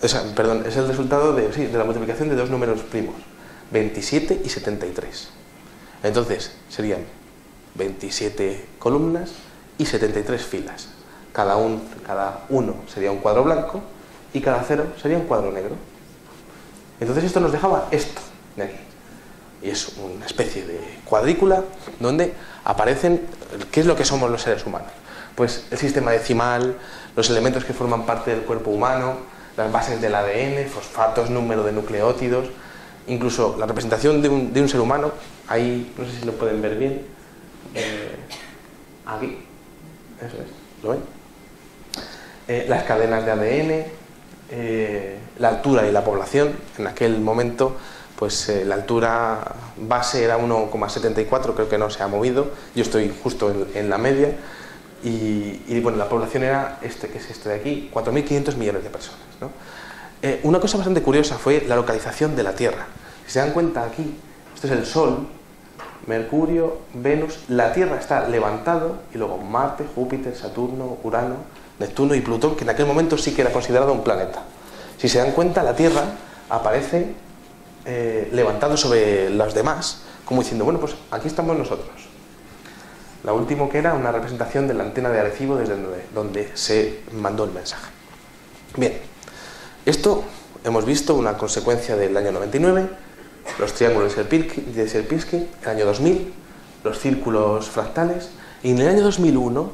Speaker 2: Es el resultado de la multiplicación de dos números primos, 27 y 73. Entonces serían 27 columnas y 73 filas. Cada uno sería un cuadro blanco y cada cero sería un cuadro negro. Entonces esto nos dejaba esto de aquí. Y es una especie de cuadrícula donde aparecen qué es lo que somos los seres humanos. Pues el sistema decimal, los elementos que forman parte del cuerpo humano, las bases del ADN, fosfatos, número de nucleótidos, incluso la representación de un ser humano. Ahí, no sé si lo pueden ver bien, aquí, eso es, ¿lo ven? Las cadenas de ADN, la altura y la población. En aquel momento pues la altura base era 1,74, creo que no se ha movido, yo estoy justo en la media, y bueno, la población era que es este de aquí, 4.500 millones de personas, ¿no? Una cosa bastante curiosa fue la localización de la Tierra. Si se dan cuenta aquí, este es el Sol, Mercurio, Venus, la Tierra está levantado, y luego Marte, Júpiter, Saturno, Urano, Neptuno y Plutón, que en aquel momento sí que era considerado un planeta. Si se dan cuenta, la Tierra aparece levantado sobre los demás como diciendo, bueno, pues aquí estamos nosotros. La última que era una representación de la antena de Arecibo desde donde se mandó el mensaje. Bien, esto hemos visto una consecuencia del año 99, los triángulos de Sierpinski, el año 2000, los círculos fractales, y en el año 2001,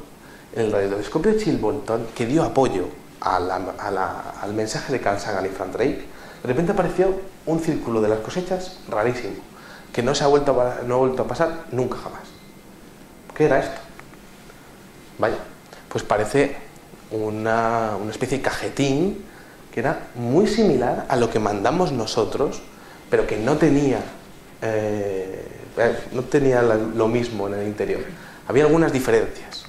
Speaker 2: en el radiotelescopio de Chilbolton, que dio apoyo al mensaje de Carl Sagan y Frank Drake, de repente apareció un círculo de las cosechas rarísimo, que no ha vuelto a pasar nunca jamás. ¿Qué era esto? Vaya, pues parece una especie de cajetín que era muy similar a lo que mandamos nosotros, pero que no tenía lo mismo en el interior. Había algunas diferencias.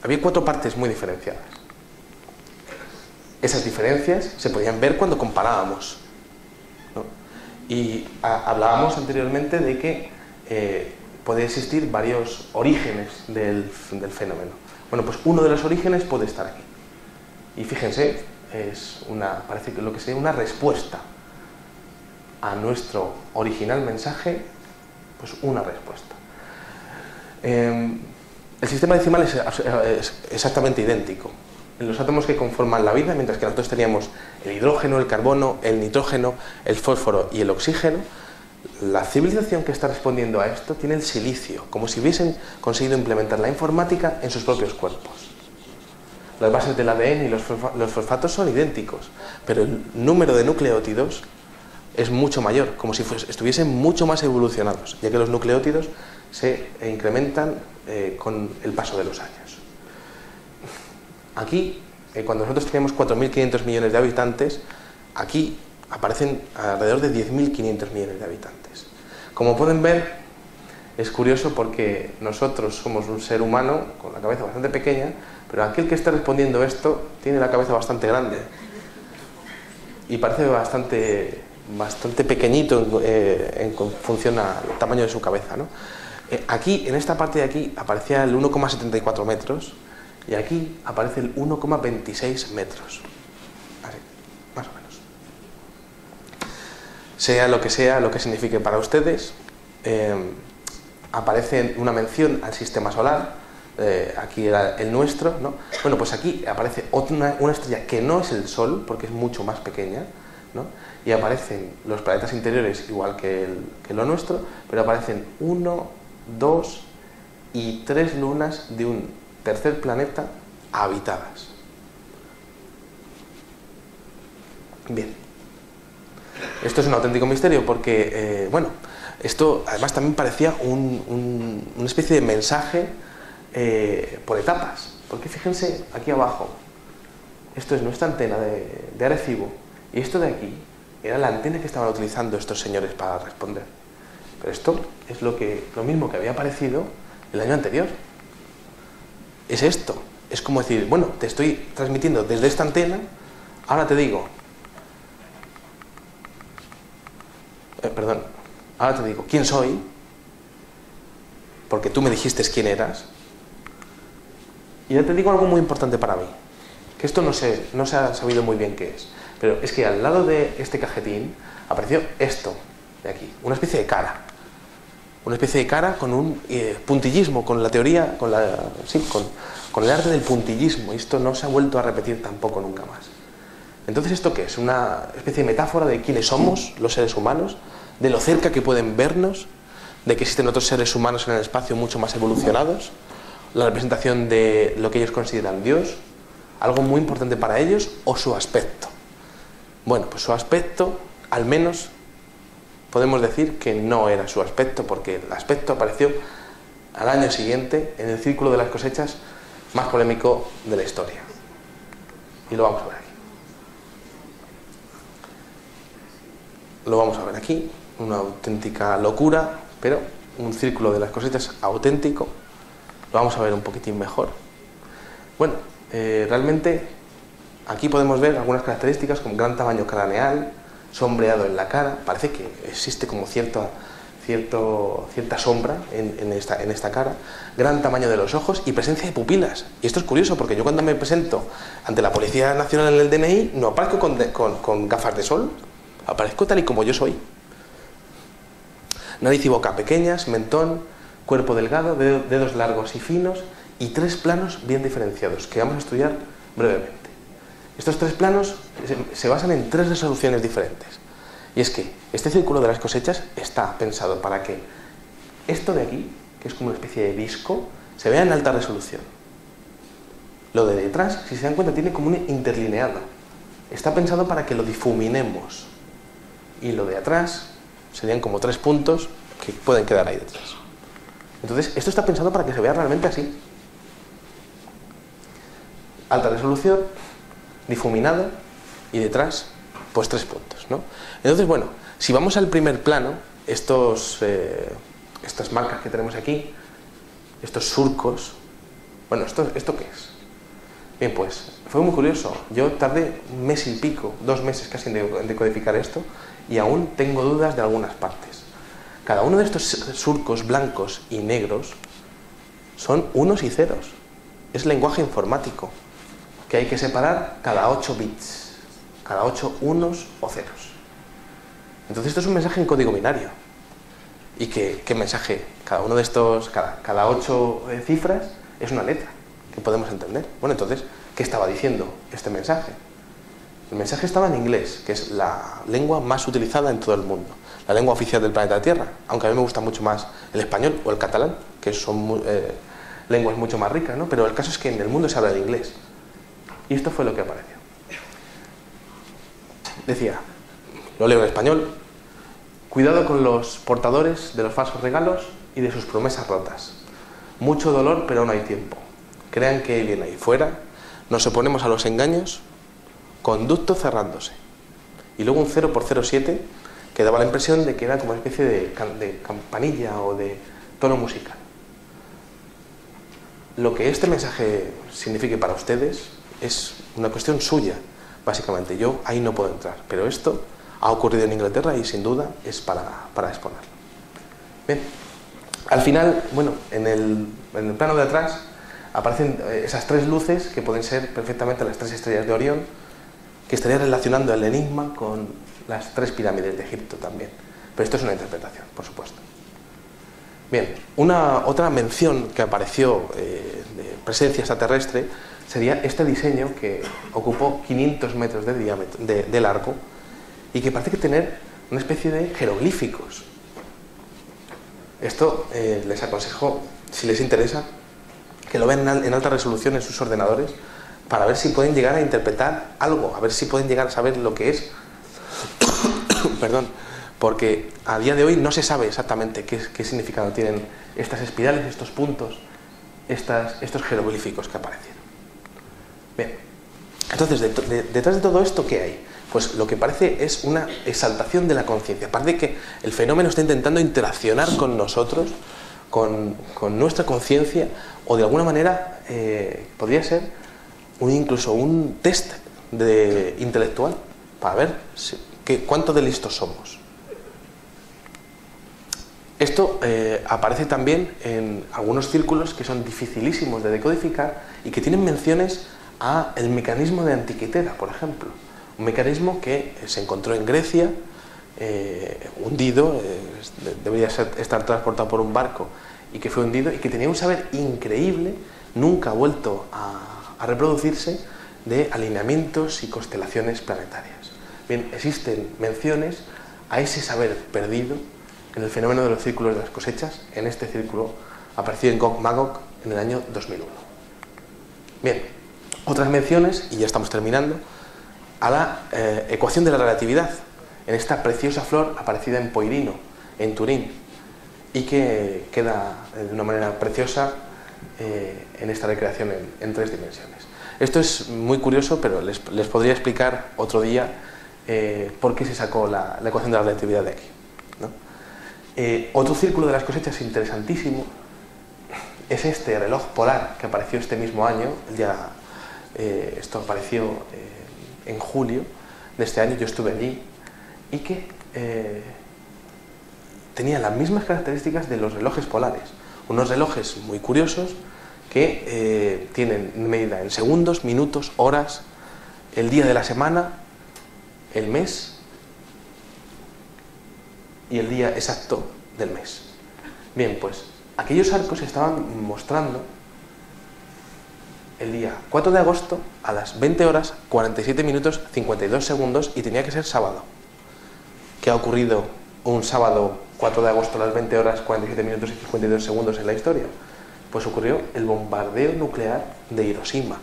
Speaker 2: Había 4 partes muy diferenciadas. Esas diferencias se podían ver cuando comparábamos, ¿no? Y hablábamos anteriormente de que puede existir varios orígenes del fenómeno. Bueno, pues uno de los orígenes puede estar aquí. Y fíjense, parece que lo que sería una respuesta a nuestro original mensaje, pues una respuesta. El sistema decimal es exactamente idéntico. En los átomos que conforman la vida, mientras que nosotros teníamos el hidrógeno, el carbono, el nitrógeno, el fósforo y el oxígeno, la civilización que está respondiendo a esto tiene el silicio, como si hubiesen conseguido implementar la informática en sus propios cuerpos. Las bases del ADN y los fosfatos son idénticos, pero el número de nucleótidos es mucho mayor, como si estuviesen mucho más evolucionados, ya que los nucleótidos se incrementan con el paso de los años. Aquí, cuando nosotros teníamos 4.500 millones de habitantes, aquí aparecen alrededor de 10.500 millones de habitantes. Como pueden ver, es curioso porque nosotros somos un ser humano con la cabeza bastante pequeña, pero aquel que está respondiendo esto tiene la cabeza bastante grande y parece bastante pequeñito en función al tamaño de su cabeza, ¿no? Aquí, en esta parte de aquí, aparecía el 1,74 metros y aquí aparece el 1,26 metros. Así, más o menos. Sea lo que signifique para ustedes, aparece una mención al sistema solar, aquí era el nuestro, ¿no? Bueno, pues aquí aparece una estrella que no es el Sol, porque es mucho más pequeña, ¿no? Y aparecen los planetas interiores igual que lo nuestro, pero aparecen 1, 2 y 3 lunas de un tercer planeta habitadas. Bien. Esto es un auténtico misterio porque, bueno, esto además también parecía una especie de mensaje por etapas. Porque fíjense aquí abajo, esto es nuestra antena de Arecibo y esto de aquí era la antena que estaban utilizando estos señores para responder. Pero esto es lo mismo que había aparecido el año anterior. Es esto. Es como decir, bueno, te estoy transmitiendo desde esta antena, ahora te digo, ahora te digo quién soy, porque tú me dijiste quién eras, y ya te digo algo muy importante para mí, que esto no se ha sabido muy bien qué es, pero es que al lado de este cajetín apareció esto de aquí, una especie de cara. Una especie de cara con un puntillismo, con la teoría, con el arte del puntillismo, y esto no se ha vuelto a repetir tampoco nunca más. Entonces, ¿esto qué es? Una especie de metáfora de quiénes somos los seres humanos, de lo cerca que pueden vernos, de que existen otros seres humanos en el espacio mucho más evolucionados, la representación de lo que ellos consideran Dios, algo muy importante para ellos, o su aspecto. Bueno, pues su aspecto, al menos podemos decir que no era su aspecto, porque el aspecto apareció al año siguiente en el círculo de las cosechas más polémico de la historia. Y lo vamos a ver aquí. Lo vamos a ver aquí, una auténtica locura, pero un círculo de las cosechas auténtico. Lo vamos a ver un poquitín mejor. Bueno, realmente aquí podemos ver algunas características como gran tamaño craneal, sombreado en la cara, parece que existe como cierta sombra en esta cara, gran tamaño de los ojos y presencia de pupilas. Y esto es curioso porque yo cuando me presento ante la Policía Nacional en el DNI no aparezco con gafas de sol, aparezco tal y como yo soy. Nariz y boca pequeñas, mentón, cuerpo delgado, dedos largos y finos y 3 planos bien diferenciados, que vamos a estudiar brevemente. Estos 3 planos se basan en 3 resoluciones diferentes. Y es que este círculo de las cosechas está pensado para que esto de aquí, que es como una especie de disco, se vea en alta resolución. Lo de detrás, si se dan cuenta, tiene como un interlineado. Está pensado para que lo difuminemos. Y lo de atrás serían como 3 puntos que pueden quedar ahí detrás. Entonces, esto está pensado para que se vea realmente así. Alta resolución, difuminado y detrás, pues 3 puntos, ¿no? Entonces, bueno, si vamos al primer plano, estas marcas que tenemos aquí, estos surcos, bueno, ¿esto qué es? Bien, pues fue muy curioso. Yo tardé 1 mes y pico, 2 meses casi en decodificar esto y aún tengo dudas de algunas partes. Cada uno de estos surcos blancos y negros son unos y ceros. Es lenguaje informático, que hay que separar cada 8 bits, cada 8 unos o ceros. Entonces esto es un mensaje en código binario. ¿Y qué mensaje? Cada uno de estos, cada 8 cifras es una letra que podemos entender. Bueno, entonces, ¿qué estaba diciendo este mensaje? El mensaje estaba en inglés, que es la lengua más utilizada en todo el mundo, la lengua oficial del planeta Tierra, aunque a mí me gusta mucho más el español o el catalán, que son lenguas mucho más ricas, ¿no? Pero el caso es que en el mundo se habla de inglés. Y esto fue lo que apareció. Decía, lo leo en español: cuidado con los portadores de los falsos regalos y de sus promesas rotas. Mucho dolor, pero aún hay tiempo. Crean que hay bien ahí fuera. Nos oponemos a los engaños. Conducto cerrándose. Y luego un 0 por 0,7 que daba la impresión de que era como una especie de campanilla o de tono musical. Lo que este mensaje signifique para ustedes es una cuestión suya, básicamente. Yo ahí no puedo entrar, pero esto ha ocurrido en Inglaterra y sin duda es para exponerlo. Bien, al final, bueno, en el plano de atrás aparecen esas 3 luces que pueden ser perfectamente las 3 estrellas de Orión, que estaría relacionando el enigma con las 3 pirámides de Egipto también. Pero esto es una interpretación, por supuesto. Bien, otra mención que apareció de presencia extraterrestre sería este diseño que ocupó 500 metros de diámetro, de largo, y que parece que tener una especie de jeroglíficos. Esto les aconsejo, si les interesa, que lo vean en alta resolución en sus ordenadores para ver si pueden llegar a interpretar algo, a ver si pueden llegar a saber lo que es. Perdón, porque a día de hoy no se sabe exactamente qué significado tienen estas espirales, estos puntos, estos jeroglíficos que aparecieron. Bien, entonces detrás de todo esto, ¿qué hay? Pues lo que parece es una exaltación de la conciencia. Parece que el fenómeno está intentando interaccionar con nosotros, con nuestra conciencia, o de alguna manera podría ser incluso un test intelectual para ver cuánto de listos somos. Esto aparece también en algunos círculos que son dificilísimos de decodificar y que tienen menciones a el mecanismo de Antikythera, por ejemplo. Un mecanismo que se encontró en Grecia, hundido, debería estar transportado por un barco y que fue hundido y que tenía un saber increíble, nunca ha vuelto a reproducirse, de alineamientos y constelaciones planetarias. Bien, existen menciones a ese saber perdido en el fenómeno de los círculos de las cosechas, en este círculo apareció en Gog-Magog en el año 2001. Bien, otras menciones, y ya estamos terminando, a la ecuación de la relatividad, en esta preciosa flor aparecida en Poirino, en Turín, y que queda de una manera preciosa en esta recreación en 3 dimensiones. Esto es muy curioso, pero les podría explicar otro día por qué se sacó la ecuación de la relatividad de aquí, ¿no? Otro círculo de las cosechas interesantísimo es este reloj polar que apareció este mismo año. Esto apareció en julio de este año, yo estuve allí, y que tenía las mismas características de los relojes polares. Unos relojes muy curiosos que tienen medida en segundos, minutos, horas, el día de la semana, el mes y el día exacto del mes. Bien, pues aquellos arcos estaban mostrando el día 4 de agosto a las 20 horas 47 minutos 52 segundos y tenía que ser sábado. ¿Qué ha ocurrido un sábado 4 de agosto a las 20 horas 47 minutos y 52 segundos en la historia? Pues ocurrió el bombardeo nuclear de Hiroshima,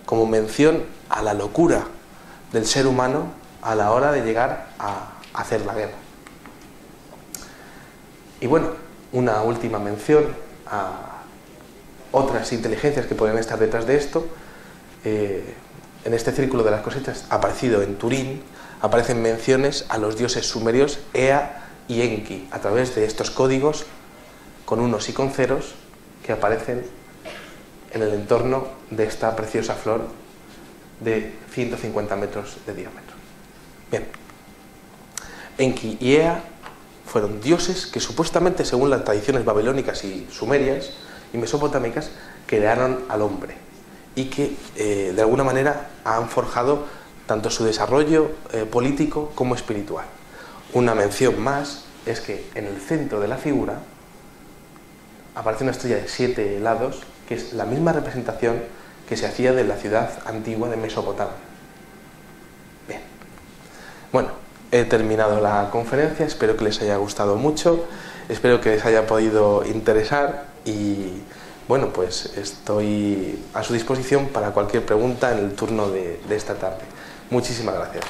Speaker 2: como mención a la locura del ser humano a la hora de llegar a hacer la guerra. Y bueno, una última mención a otras inteligencias que podrían estar detrás de esto. En este círculo de las cosechas, aparecido en Turín, aparecen menciones a los dioses sumerios Ea y Enki, a través de estos códigos con unos y con ceros que aparecen en el entorno de esta preciosa flor de 150 metros de diámetro. Bien, Enki y Ea fueron dioses que supuestamente, según las tradiciones babilónicas y sumerias y mesopotámicas, crearon al hombre y que de alguna manera han forjado tanto su desarrollo político como espiritual. Una mención más es que en el centro de la figura aparece una estrella de 7 lados, que es la misma representación que se hacía de la ciudad antigua de Mesopotamia. Bien, bueno, he terminado la conferencia, espero que les haya gustado mucho, espero que les haya podido interesar y bueno, pues estoy a su disposición para cualquier pregunta en el turno de esta tarde. Muchísimas gracias.